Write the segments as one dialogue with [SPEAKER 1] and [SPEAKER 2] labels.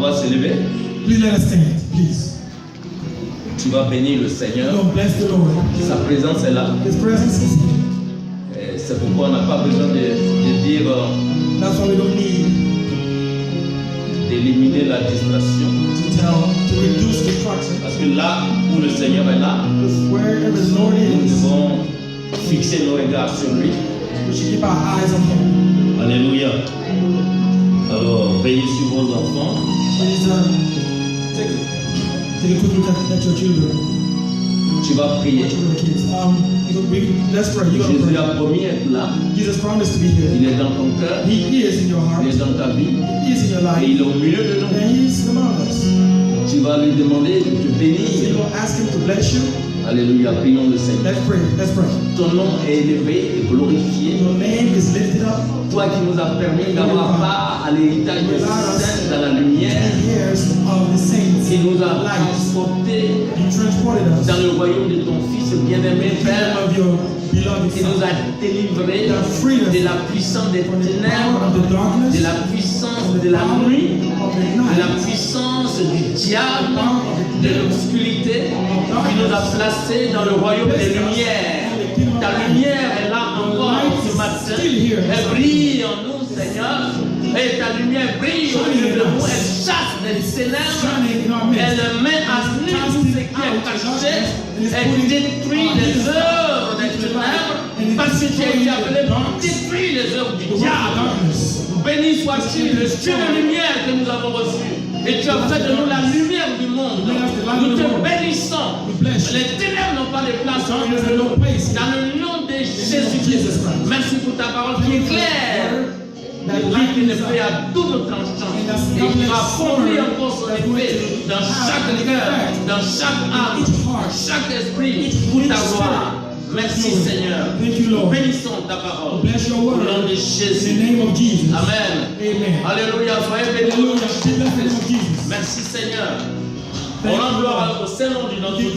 [SPEAKER 1] va se lever.
[SPEAKER 2] Please let us stand, please.
[SPEAKER 1] Tu vas bénir le Seigneur.
[SPEAKER 2] Lord, bless the Lord.
[SPEAKER 1] Sa présence est là.
[SPEAKER 2] His presence is here.
[SPEAKER 1] Et c'est pourquoi on n'a pas besoin de dire
[SPEAKER 2] That's why we don't need
[SPEAKER 1] d'éliminer la distraction.
[SPEAKER 2] to reduce distraction.
[SPEAKER 1] Parce que là où le Seigneur est là,
[SPEAKER 2] Because wherever the Lord
[SPEAKER 1] nous
[SPEAKER 2] is,
[SPEAKER 1] devons fixer nos regards sur lui.
[SPEAKER 2] we should keep our eyes on Him.
[SPEAKER 1] Alléluia. Alors, veillez sur vos enfants.
[SPEAKER 2] Please take a quick look at your children.
[SPEAKER 1] Tu vas prier.
[SPEAKER 2] Let's pray. You
[SPEAKER 1] Jésus
[SPEAKER 2] pray.
[SPEAKER 1] a promis être là.
[SPEAKER 2] Jesus promised to be here.
[SPEAKER 1] Il est dans ton cœur.
[SPEAKER 2] He is in your heart.
[SPEAKER 1] Il est dans ta vie.
[SPEAKER 2] He is in your
[SPEAKER 1] Et
[SPEAKER 2] life.
[SPEAKER 1] il est au milieu de nous.
[SPEAKER 2] And He's among us.
[SPEAKER 1] Tu vas lui demander de te
[SPEAKER 2] So
[SPEAKER 1] bénir.
[SPEAKER 2] you will ask Him to bless you.
[SPEAKER 1] Alléluia. Prions le Seigneur.
[SPEAKER 2] Let's pray. Let's pray.
[SPEAKER 1] Ton nom est élevé et glorifié.
[SPEAKER 2] Your name is lifted up.
[SPEAKER 1] Toi qui nous as permis d'avoir part à l'héritage des saints dans la lumière.
[SPEAKER 2] Years of the saints.
[SPEAKER 1] Qui nous a transportés
[SPEAKER 2] You transported us.
[SPEAKER 1] dans le royaume de ton Fils bien-aimé, Père.
[SPEAKER 2] Of your beloved
[SPEAKER 1] Qui nous
[SPEAKER 2] Son.
[SPEAKER 1] a délivrés de la puissance des ténèbres, de la puissance de la nuit, de la puissance du diable, de l'obscurité, qui nous a placés dans le royaume des lumières. Ta lumière est là encore ce matin. Elle brille en nous, Seignor. Et ta lumière brille au milieu de nous. Elle chasse les ténèbres. Elle met à nu tout ce qui est caché. Elle détruit les œuvres des ténèbres. Parce que tu as été appelé pour détruire les œuvres du diable. Béni sois-tu, le Dieu de lumière que nous avons reçu. Et tu as fait de nous la lumière du monde. Nous te bénissons. Les ténèbres n'ont pas de place en nous. Dans le nom de Jésus-Christ. Merci pour ta parole qui est claire. Qui est une épée à double tranchant. Et qui va accomplir encore son effet dans chaque cœur, dans chaque âme, chaque esprit, pour ta gloire. Merci Seigneur. Nous bénissons ta parole. Au nom de Jésus. Amen. Alléluia. Soyez bénis. Merci Seigneur. On rend gloire au Saint-Nom de notre Dieu.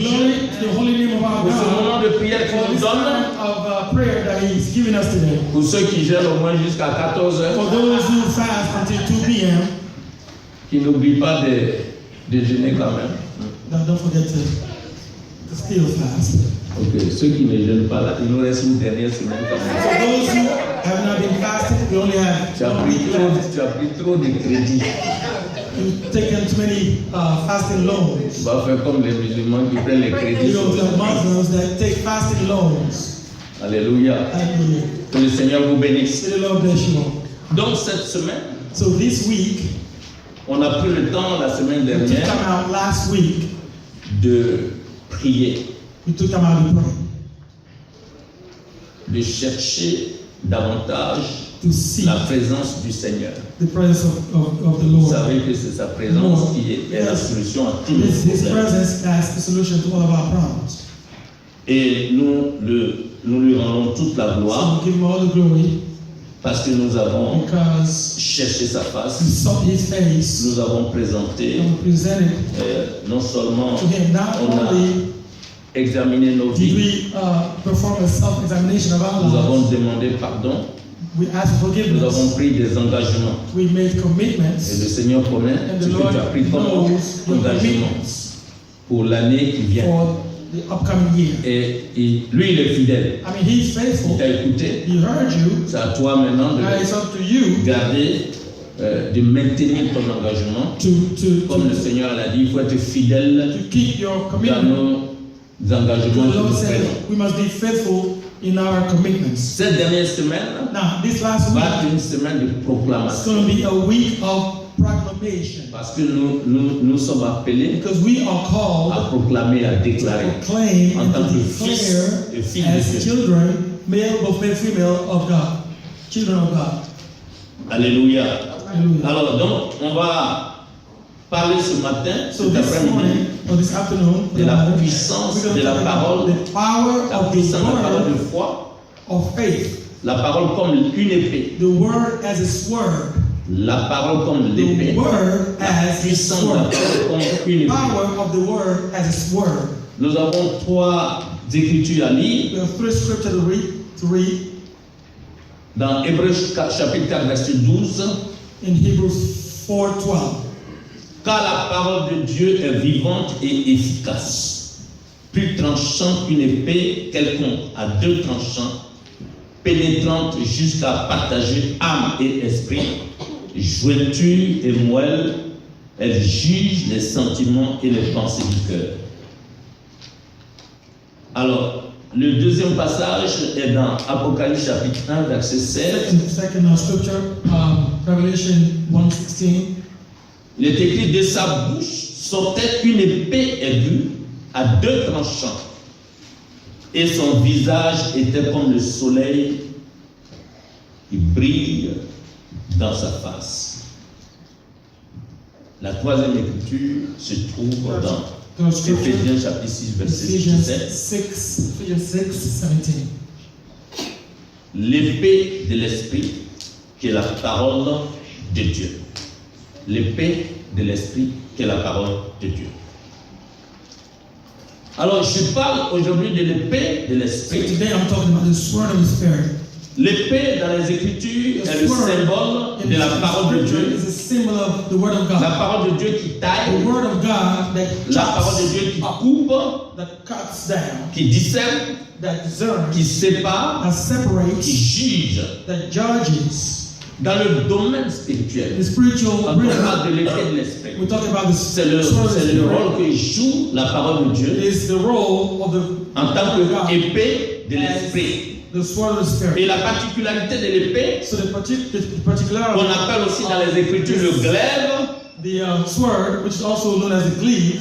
[SPEAKER 1] Pour ce moment de prière qu'il nous donne. Pour ceux qui gèrent au moins jusqu'à 14h. Qui n'oublient pas de déjeuner quand même.
[SPEAKER 2] Don't forget to still fast.
[SPEAKER 1] Ok, ceux qui ne jeûnent pas là, il nous reste une dernière semaine quand même.
[SPEAKER 2] For those who have not been fasting, we only have.
[SPEAKER 1] Tu as pris trop de crédit.
[SPEAKER 2] You've taken too many fasting loans.
[SPEAKER 1] Tu vas faire comme les musulmans qui prennent les crédits.
[SPEAKER 2] You know, the Muslims that take fasting loans.
[SPEAKER 1] Alléluia.
[SPEAKER 2] Hallelujah.
[SPEAKER 1] Que le Seigneur vous bénisse.
[SPEAKER 2] May the Lord bless you all.
[SPEAKER 1] Donc cette semaine,
[SPEAKER 2] So this week,
[SPEAKER 1] on a pris le temps la semaine
[SPEAKER 2] we took
[SPEAKER 1] dernière
[SPEAKER 2] time out last week.
[SPEAKER 1] de prier,
[SPEAKER 2] We took time out to pray,
[SPEAKER 1] de chercher davantage
[SPEAKER 2] to see
[SPEAKER 1] la présence du Seigneur.
[SPEAKER 2] the presence of the
[SPEAKER 1] Vous
[SPEAKER 2] Lord.
[SPEAKER 1] savez que c'est sa présence qui est la solution à tous nos
[SPEAKER 2] His
[SPEAKER 1] problèmes.
[SPEAKER 2] presence is the solution to all of our problems.
[SPEAKER 1] Et nous lui rendons toute la
[SPEAKER 2] So
[SPEAKER 1] gloire
[SPEAKER 2] we give him all the glory
[SPEAKER 1] parce que nous avons
[SPEAKER 2] because
[SPEAKER 1] cherché sa face,
[SPEAKER 2] we sought his face
[SPEAKER 1] nous avons présenté
[SPEAKER 2] and we presented
[SPEAKER 1] non seulement
[SPEAKER 2] to him. Not
[SPEAKER 1] on a
[SPEAKER 2] only
[SPEAKER 1] examiné nos
[SPEAKER 2] did
[SPEAKER 1] vies,
[SPEAKER 2] we perform a self-examination of our
[SPEAKER 1] nous avons
[SPEAKER 2] lives,
[SPEAKER 1] demandé pardon,
[SPEAKER 2] we asked for
[SPEAKER 1] nous
[SPEAKER 2] forgiveness,
[SPEAKER 1] avons pris des engagements.
[SPEAKER 2] we made
[SPEAKER 1] Et le
[SPEAKER 2] commitments,
[SPEAKER 1] Seigneur promet
[SPEAKER 2] and
[SPEAKER 1] ce
[SPEAKER 2] the
[SPEAKER 1] que
[SPEAKER 2] Lord
[SPEAKER 1] tu as pris comme
[SPEAKER 2] knows your
[SPEAKER 1] engagement
[SPEAKER 2] commitments
[SPEAKER 1] pour l'année qui vient.
[SPEAKER 2] for the upcoming year.
[SPEAKER 1] Et lui, il est fidèle.
[SPEAKER 2] I mean, he's
[SPEAKER 1] Il
[SPEAKER 2] faithful.
[SPEAKER 1] t'a écouté.
[SPEAKER 2] He heard you.
[SPEAKER 1] C'est à toi maintenant
[SPEAKER 2] Now it's
[SPEAKER 1] de
[SPEAKER 2] up to you
[SPEAKER 1] garder, de maintenir ton engagement. Comme le Seigneur l'a dit, il faut être fidèle
[SPEAKER 2] to keep your
[SPEAKER 1] dans
[SPEAKER 2] commitment.
[SPEAKER 1] nos engagements
[SPEAKER 2] The
[SPEAKER 1] que nous
[SPEAKER 2] Lord said
[SPEAKER 1] prenons.
[SPEAKER 2] we must be faithful in our commitments.
[SPEAKER 1] Cette dernière semaine
[SPEAKER 2] Now, this last week
[SPEAKER 1] va être une semaine de
[SPEAKER 2] is
[SPEAKER 1] proclamation.
[SPEAKER 2] going to be a week of proclamation
[SPEAKER 1] Parce que nous sommes appelés
[SPEAKER 2] because we are
[SPEAKER 1] à
[SPEAKER 2] called
[SPEAKER 1] proclamer, à
[SPEAKER 2] to
[SPEAKER 1] déclarer
[SPEAKER 2] proclaim
[SPEAKER 1] en
[SPEAKER 2] and
[SPEAKER 1] tant
[SPEAKER 2] to
[SPEAKER 1] que fils
[SPEAKER 2] declare
[SPEAKER 1] et filles de
[SPEAKER 2] as
[SPEAKER 1] Dieu.
[SPEAKER 2] children, male, both male, female of God, children of God.
[SPEAKER 1] Alléluia.
[SPEAKER 2] Hallelujah.
[SPEAKER 1] Alors donc, on va parler ce matin,
[SPEAKER 2] So
[SPEAKER 1] cet
[SPEAKER 2] this
[SPEAKER 1] après-midi,
[SPEAKER 2] morning or this afternoon,
[SPEAKER 1] de la puissance
[SPEAKER 2] we're going
[SPEAKER 1] de
[SPEAKER 2] to
[SPEAKER 1] la
[SPEAKER 2] talk
[SPEAKER 1] parole,
[SPEAKER 2] about the power
[SPEAKER 1] la
[SPEAKER 2] of the
[SPEAKER 1] puissance de la parole
[SPEAKER 2] word
[SPEAKER 1] de foi,
[SPEAKER 2] of faith.
[SPEAKER 1] la parole comme une épée,
[SPEAKER 2] The word as a sword.
[SPEAKER 1] la parole comme l'épée,
[SPEAKER 2] The word
[SPEAKER 1] la
[SPEAKER 2] as a
[SPEAKER 1] puissance de la
[SPEAKER 2] sword.
[SPEAKER 1] parole comme une épée.
[SPEAKER 2] Power of the word as a sword.
[SPEAKER 1] Nous avons trois écritures à lire
[SPEAKER 2] We have three scriptures to read
[SPEAKER 1] dans Hébreux chapitre 4 verset 12.
[SPEAKER 2] in Hebrews 4:12.
[SPEAKER 1] Car la parole de Dieu est vivante et efficace, plus tranchante qu'une épée quelconque, à deux tranchants, pénétrante jusqu'à partager âme et esprit, jointure et moelle. Elle juge les sentiments et les pensées du cœur. Alors, le deuxième passage est dans Apocalypse chapitre 1, verset 16.
[SPEAKER 2] Second scripture, Revelation 1:16.
[SPEAKER 1] Il est écrit: de sa bouche sortait une épée aiguë à deux tranchants, et son visage était comme le soleil qui brille dans sa face. La troisième écriture se trouve dans Éphésiens chapitre 6, verset 17.
[SPEAKER 2] Ephesians 6:17.
[SPEAKER 1] L'épée de l'esprit, qui est la parole de Dieu. L'épée de l'esprit, qui est la parole de Dieu. Alors, je parle aujourd'hui de l'épée de l'esprit.
[SPEAKER 2] Today I'm talking about the sword of the Spirit.
[SPEAKER 1] L'épée dans les Écritures est le symbole de la parole de Dieu. La parole de Dieu qui taille. La parole de Dieu qui coupe, qui discerne, qui sépare, qui juge. Dans le domaine spirituel, on parle de l'épée de l'esprit. C'est le rôle que joue la parole de Dieu en tant qu'épée de l'esprit. Et la particularité de l'épée, qu'on appelle aussi dans les Écritures le glaive,
[SPEAKER 2] sword, which is also known as a cleave,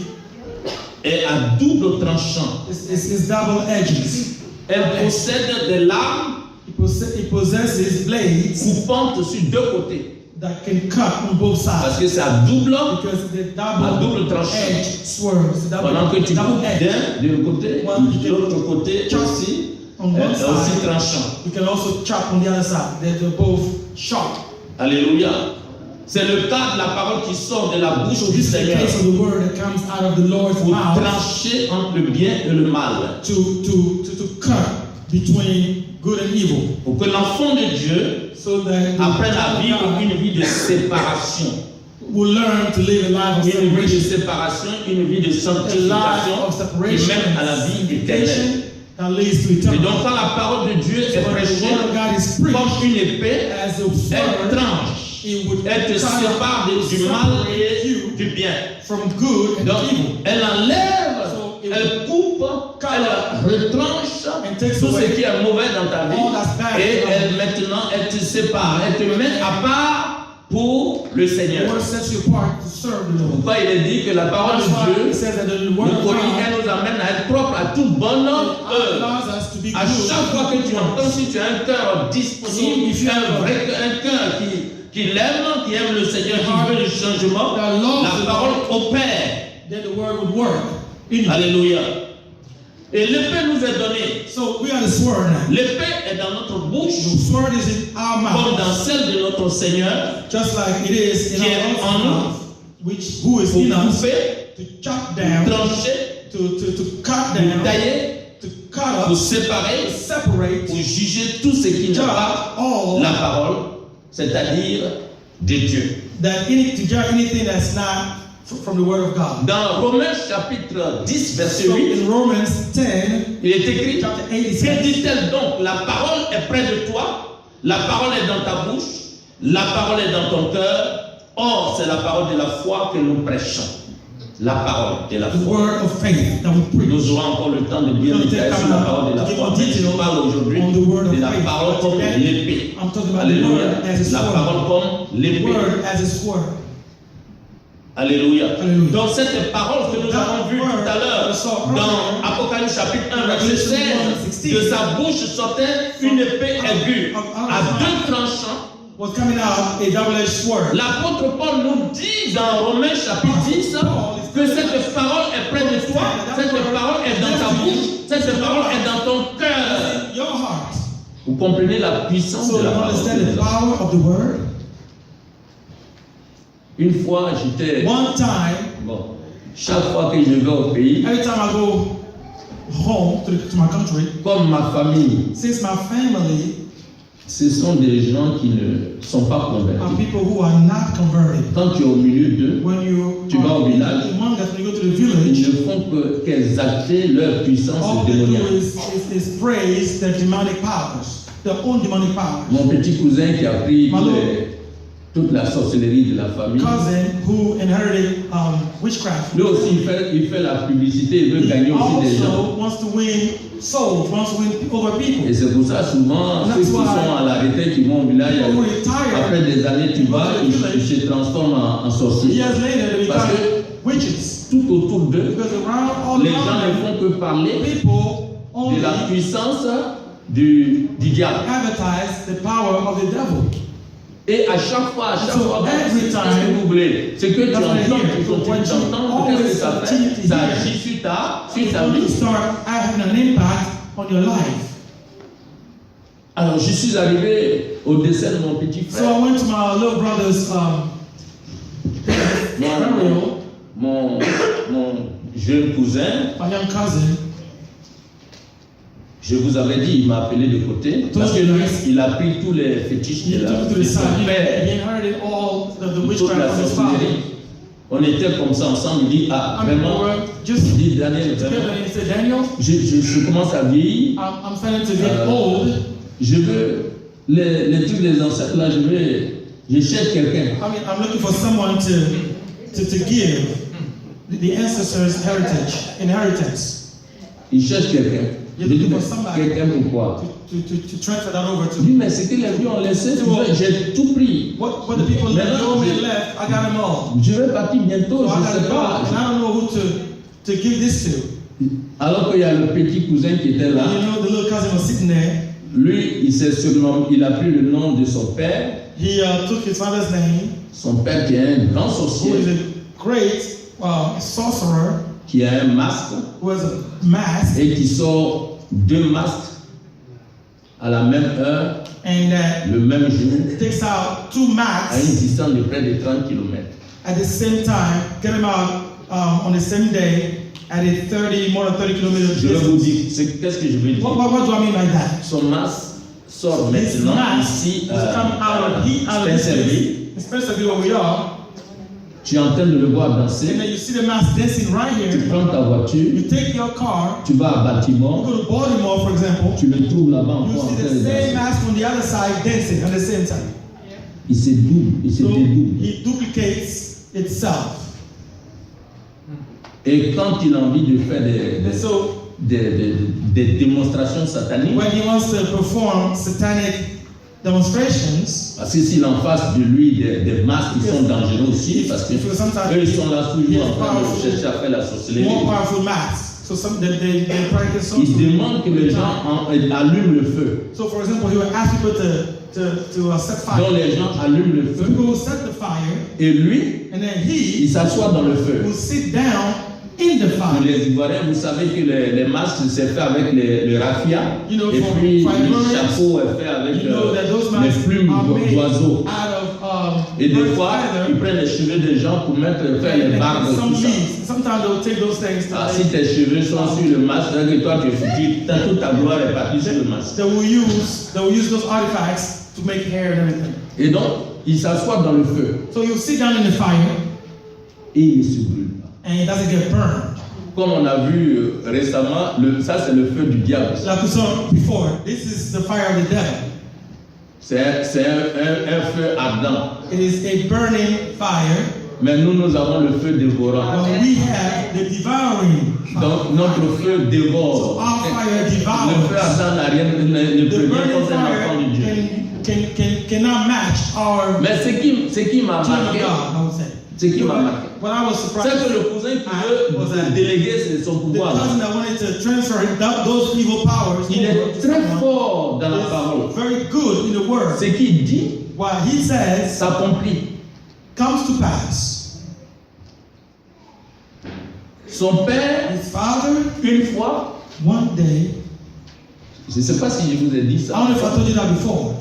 [SPEAKER 1] est à double tranchant.
[SPEAKER 2] Is double edges.
[SPEAKER 1] Elle possède des lames
[SPEAKER 2] it possesses blades
[SPEAKER 1] coupantes sur deux côtés.
[SPEAKER 2] That can cut on both sides.
[SPEAKER 1] Parce que c'est à double tranchant. Pendant que tu coupes d'un côté, de l'autre côté aussi. Aussi tranchant.
[SPEAKER 2] You can also chop on the other side. They're both sharp.
[SPEAKER 1] Alléluia. C'est le cas de la parole qui sort de la bouche du Seigneur. Pour trancher entre le bien et le mal.
[SPEAKER 2] To cut between good and evil.
[SPEAKER 1] Pour que l'enfant de Dieu apprenne à vivre une vie de séparation.
[SPEAKER 2] Will learn to live a life of
[SPEAKER 1] une vie de séparation, une vie de sanctification, et même à la vie éternelle. Et donc quand la parole de Dieu est prêchée comme une épée, elle tranche, elle te sépare du mal et du bien. Donc elle enlève, elle coupe, elle retranche tout ce qui est mauvais dans ta vie et maintenant elle te sépare, elle te met à part pour le Seigneur. Pourquoi il est dit que la parole de Dieu nous corrige et nous amène à être propre à toute bonne œuvre. À chaque fois que tu entends, si tu as un cœur disponible, un cœur qui l'aime, qui aime le Seigneur, qui veut le changement, la parole opère. Alléluia. Et l'épée nous est donnée. L'épée est dans notre bouche, comme dans celle de notre Seigneur, qui est en nous, pour couper, trancher, tailler, pour séparer, pour juger tout ce qui n'est pas la parole, c'est-à-dire de Dieu.
[SPEAKER 2] From the word of God.
[SPEAKER 1] Dans Romains chapitre 10 verset 8,
[SPEAKER 2] in Romans 10,
[SPEAKER 1] il est écrit: que dit-elle donc? La parole est près de toi, la parole est dans ta bouche, la parole est dans ton cœur. Or, c'est la parole de la foi que nous prêchons. La parole de la foi. Nous aurons encore le temps de bien détailler sur la parole de la foi. Mais je parle aujourd'hui de la parole comme l'épée. Alléluia. La parole comme l'épée. Alléluia. Donc cette parole que nous avons vue tout à l'heure dans Apocalypse chapitre 1 verset 16, de sa bouche sortait une épée aiguë à deux tranchants. L'apôtre Paul nous dit dans Romains chapitre 10 que cette parole est près de toi, cette parole est dans ta bouche, cette parole est dans ton cœur. Vous comprenez la puissance de la parole. Une fois, j'étais. Bon, chaque fois que je vais au pays,
[SPEAKER 2] every time I go home to my country,
[SPEAKER 1] comme ma famille,
[SPEAKER 2] since my family
[SPEAKER 1] ce sont des gens qui ne sont pas
[SPEAKER 2] are
[SPEAKER 1] convertis.
[SPEAKER 2] people who are not converted.
[SPEAKER 1] Quand tu es au milieu d'eux,
[SPEAKER 2] When you
[SPEAKER 1] tu vas au
[SPEAKER 2] are
[SPEAKER 1] village,
[SPEAKER 2] among us, when you go to the
[SPEAKER 1] ils
[SPEAKER 2] village,
[SPEAKER 1] ne font qu'exalter leur puissance
[SPEAKER 2] all they do
[SPEAKER 1] démoniaque.
[SPEAKER 2] is praise their demonic powers, their own demonic powers.
[SPEAKER 1] Mon petit cousin qui a pris toute la sorcellerie de la famille,
[SPEAKER 2] Cousin who inherited witchcraft.
[SPEAKER 1] lui aussi il fait la publicité, il veut
[SPEAKER 2] He
[SPEAKER 1] gagner aussi des gens.
[SPEAKER 2] also wants to win souls, wants to win over people.
[SPEAKER 1] Et c'est pour ça souvent, ceux qui sont à la retraite, qui vont au village,
[SPEAKER 2] People who retire,
[SPEAKER 1] après des années, tu vas, ils se transforment en sorciers.
[SPEAKER 2] years later they
[SPEAKER 1] Parce
[SPEAKER 2] become
[SPEAKER 1] que
[SPEAKER 2] witches.
[SPEAKER 1] tout autour d'eux,
[SPEAKER 2] Because around all
[SPEAKER 1] les gens
[SPEAKER 2] around
[SPEAKER 1] ne
[SPEAKER 2] them,
[SPEAKER 1] font que parler
[SPEAKER 2] people only
[SPEAKER 1] de la puissance du diable.
[SPEAKER 2] advertise the power of the devil.
[SPEAKER 1] Et à chaque fois,
[SPEAKER 2] So every
[SPEAKER 1] qu'est-ce
[SPEAKER 2] time,
[SPEAKER 1] que vous voulez? Ce que tu
[SPEAKER 2] that's what I
[SPEAKER 1] entends,
[SPEAKER 2] hear.
[SPEAKER 1] tu
[SPEAKER 2] So
[SPEAKER 1] continues
[SPEAKER 2] what you
[SPEAKER 1] d'entendre, qu'est-ce que
[SPEAKER 2] always
[SPEAKER 1] ça
[SPEAKER 2] continue
[SPEAKER 1] fait?
[SPEAKER 2] to
[SPEAKER 1] Ça
[SPEAKER 2] hear,
[SPEAKER 1] agit sur ta
[SPEAKER 2] it's going
[SPEAKER 1] vie.
[SPEAKER 2] to start having an impact on your life.
[SPEAKER 1] Alors, je suis arrivé au décès de mon petit
[SPEAKER 2] So
[SPEAKER 1] frère.
[SPEAKER 2] I went to my little brother's burial.
[SPEAKER 1] Mon jeune cousin,
[SPEAKER 2] My young cousin,
[SPEAKER 1] je vous avais dit, il m'a appelé de côté parce que lui, il a pris tous les fétiches
[SPEAKER 2] he
[SPEAKER 1] de
[SPEAKER 2] took to the
[SPEAKER 1] de son
[SPEAKER 2] side. He
[SPEAKER 1] père,
[SPEAKER 2] inherited all the
[SPEAKER 1] toute
[SPEAKER 2] witchcraft
[SPEAKER 1] la
[SPEAKER 2] from his father.
[SPEAKER 1] sorcellerie. On était comme ça ensemble. Il dit, ah,
[SPEAKER 2] I mean,
[SPEAKER 1] vraiment,
[SPEAKER 2] we were just
[SPEAKER 1] il dit, Daniel,
[SPEAKER 2] together,
[SPEAKER 1] vraiment,
[SPEAKER 2] and he said, Daniel,
[SPEAKER 1] je commence à vieillir.
[SPEAKER 2] I'm starting to get old.
[SPEAKER 1] Je veux les trucs des ancêtres là, je cherche quelqu'un.
[SPEAKER 2] I mean, I'm looking for someone to give the ancestors' inheritance.
[SPEAKER 1] Il cherche quelqu'un. Je
[SPEAKER 2] You're
[SPEAKER 1] dis,
[SPEAKER 2] looking
[SPEAKER 1] mais
[SPEAKER 2] for somebody
[SPEAKER 1] quelqu'un pourquoi?
[SPEAKER 2] to transfer that over
[SPEAKER 1] Je dis,
[SPEAKER 2] to.
[SPEAKER 1] mais c'est que les vieux ont laissé, j'ai tout pris.
[SPEAKER 2] What the people that
[SPEAKER 1] Maintenant,
[SPEAKER 2] told me left, I got them all.
[SPEAKER 1] je vais partir bientôt,
[SPEAKER 2] So I
[SPEAKER 1] je ne
[SPEAKER 2] got
[SPEAKER 1] sais
[SPEAKER 2] to go,
[SPEAKER 1] pas.
[SPEAKER 2] and I don't know who to give this to.
[SPEAKER 1] Alors qu'il y a le petit cousin qui était là,
[SPEAKER 2] You know, the little cousin was sitting there.
[SPEAKER 1] lui, il s'est surnommé, il a pris le nom de son père,
[SPEAKER 2] He took his father's name,
[SPEAKER 1] son père qui est un grand
[SPEAKER 2] who
[SPEAKER 1] sorcier,
[SPEAKER 2] is a great sorcerer,
[SPEAKER 1] qui a un masque
[SPEAKER 2] who has a mask,
[SPEAKER 1] et qui sort 2 masques à la même heure,
[SPEAKER 2] and
[SPEAKER 1] le même jour,
[SPEAKER 2] takes out 2
[SPEAKER 1] à une
[SPEAKER 2] masks
[SPEAKER 1] distance de près de 30 km.
[SPEAKER 2] at the same time, get them out on the same day at a more than 30 kilometers
[SPEAKER 1] Je vais vous
[SPEAKER 2] distance.
[SPEAKER 1] dire, qu'est-ce que je veux dire?
[SPEAKER 2] What do I mean by that?
[SPEAKER 1] Son masque sort
[SPEAKER 2] This
[SPEAKER 1] maintenant
[SPEAKER 2] mask
[SPEAKER 1] ici
[SPEAKER 2] has come out of this
[SPEAKER 1] Spencerville.
[SPEAKER 2] place, Spencerville where we are,
[SPEAKER 1] Tu es en train de le voir
[SPEAKER 2] and
[SPEAKER 1] danser.
[SPEAKER 2] then you see the mask dancing right
[SPEAKER 1] Tu
[SPEAKER 2] here.
[SPEAKER 1] prends ta voiture,
[SPEAKER 2] You take your car,
[SPEAKER 1] tu vas à
[SPEAKER 2] you
[SPEAKER 1] bâtiment,
[SPEAKER 2] go to Baltimore, for example,
[SPEAKER 1] tu le trouves là-bas
[SPEAKER 2] you
[SPEAKER 1] encore en
[SPEAKER 2] see
[SPEAKER 1] train
[SPEAKER 2] the
[SPEAKER 1] de
[SPEAKER 2] same
[SPEAKER 1] danser.
[SPEAKER 2] mask on the other side dancing at the same time.
[SPEAKER 1] Il se double, il se
[SPEAKER 2] So
[SPEAKER 1] dédouble.
[SPEAKER 2] it duplicates itself.
[SPEAKER 1] Et quand il a envie de faire
[SPEAKER 2] And so
[SPEAKER 1] des démonstrations sataniques,
[SPEAKER 2] when he wants to perform satanic demonstrations,
[SPEAKER 1] parce que s'il en face de lui des masques qui sont dangereux aussi, parce que
[SPEAKER 2] so sometimes
[SPEAKER 1] eux ils sont là toujours en train de
[SPEAKER 2] powerful,
[SPEAKER 1] chercher à faire la sorcellerie.
[SPEAKER 2] more powerful masks. So they practice
[SPEAKER 1] Il
[SPEAKER 2] sorcery.
[SPEAKER 1] demande que les gens allument le feu.
[SPEAKER 2] So for example, he would ask people to set
[SPEAKER 1] Donc
[SPEAKER 2] fire.
[SPEAKER 1] les gens allument le
[SPEAKER 2] So
[SPEAKER 1] feu
[SPEAKER 2] people will set the fire,
[SPEAKER 1] et lui,
[SPEAKER 2] and then
[SPEAKER 1] il
[SPEAKER 2] he
[SPEAKER 1] s'assoit dans le feu.
[SPEAKER 2] will sit down in the
[SPEAKER 1] Pour
[SPEAKER 2] fire.
[SPEAKER 1] les Ivoiriens, vous savez que les masques c'est fait avec le raffia
[SPEAKER 2] You know,
[SPEAKER 1] et
[SPEAKER 2] for
[SPEAKER 1] puis
[SPEAKER 2] fire
[SPEAKER 1] le
[SPEAKER 2] burns,
[SPEAKER 1] chapeau est fait avec
[SPEAKER 2] You know that those
[SPEAKER 1] les
[SPEAKER 2] masks
[SPEAKER 1] plumes
[SPEAKER 2] are made
[SPEAKER 1] d'oiseaux.
[SPEAKER 2] out of
[SPEAKER 1] Et des
[SPEAKER 2] bird
[SPEAKER 1] fois, ils
[SPEAKER 2] feather.
[SPEAKER 1] prennent les cheveux des gens pour faire les barbes et
[SPEAKER 2] Some
[SPEAKER 1] tout ça.
[SPEAKER 2] leaves. Sometimes they'll take those things to
[SPEAKER 1] Ah, si tes cheveux sont sur le masque, c'est-à-dire que toi tu es foutu, toute ta gloire est partie sur le masque.
[SPEAKER 2] they will use those artifacts to make hair and everything.
[SPEAKER 1] Et donc, il s'assoit dans le feu
[SPEAKER 2] So you'll sit down in the fire
[SPEAKER 1] et il ne se brûle pas.
[SPEAKER 2] and it doesn't get burned.
[SPEAKER 1] Comme on a vu récemment, ça c'est le feu du diable.
[SPEAKER 2] Like we saw before, this is the fire of the devil.
[SPEAKER 1] C'est un feu ardent.
[SPEAKER 2] It is a burning fire,
[SPEAKER 1] Mais nous avons le feu dévorant.
[SPEAKER 2] but we have the devouring fire.
[SPEAKER 1] Donc notre feu
[SPEAKER 2] So
[SPEAKER 1] dévore.
[SPEAKER 2] our fire
[SPEAKER 1] Le feu
[SPEAKER 2] devours.
[SPEAKER 1] ardent n'a rien, ne
[SPEAKER 2] The
[SPEAKER 1] peut rien
[SPEAKER 2] burning
[SPEAKER 1] contre un enfant de Dieu.
[SPEAKER 2] fire cannot match our
[SPEAKER 1] Mais ce qui m'a
[SPEAKER 2] children
[SPEAKER 1] marqué,
[SPEAKER 2] of God, I would say.
[SPEAKER 1] ce qui m'a marqué,
[SPEAKER 2] What I was
[SPEAKER 1] c'est
[SPEAKER 2] surprised,
[SPEAKER 1] que le cousin qui veut déléguer son
[SPEAKER 2] the
[SPEAKER 1] pouvoir,
[SPEAKER 2] cousin that wanted to transfer those evil powers
[SPEAKER 1] il est très fort dans la parole.
[SPEAKER 2] is very good in the word.
[SPEAKER 1] Ce qu'il dit
[SPEAKER 2] What he says
[SPEAKER 1] s'accomplit.
[SPEAKER 2] comes to pass.
[SPEAKER 1] Son père,
[SPEAKER 2] His father,
[SPEAKER 1] une fois,
[SPEAKER 2] one day,
[SPEAKER 1] je ne sais pas si je vous ai dit
[SPEAKER 2] I don't know if I
[SPEAKER 1] ça,
[SPEAKER 2] told you that before,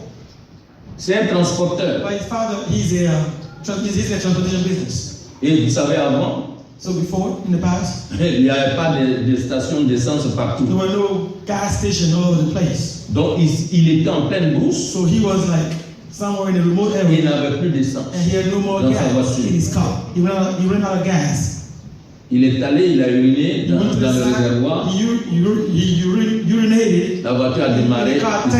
[SPEAKER 1] c'est un transporteur.
[SPEAKER 2] but his father, he's in a transportation business.
[SPEAKER 1] Et vous savez, avant,
[SPEAKER 2] So before, in the past,
[SPEAKER 1] il n'y avait pas de stations d'essence partout.
[SPEAKER 2] there were no gas stations all over the place.
[SPEAKER 1] Donc il était en pleine brousse
[SPEAKER 2] So he was like somewhere in a remote
[SPEAKER 1] et il
[SPEAKER 2] area,
[SPEAKER 1] n'avait plus d'essence.
[SPEAKER 2] and he had no more
[SPEAKER 1] Dans sa
[SPEAKER 2] gas
[SPEAKER 1] voiture.
[SPEAKER 2] in his car. He ran out of gas.
[SPEAKER 1] Il est allé, il a uriné
[SPEAKER 2] He went to
[SPEAKER 1] dans
[SPEAKER 2] the
[SPEAKER 1] le
[SPEAKER 2] side,
[SPEAKER 1] réservoir.
[SPEAKER 2] he urinated,
[SPEAKER 1] La voiture a démarré, ils sont partis.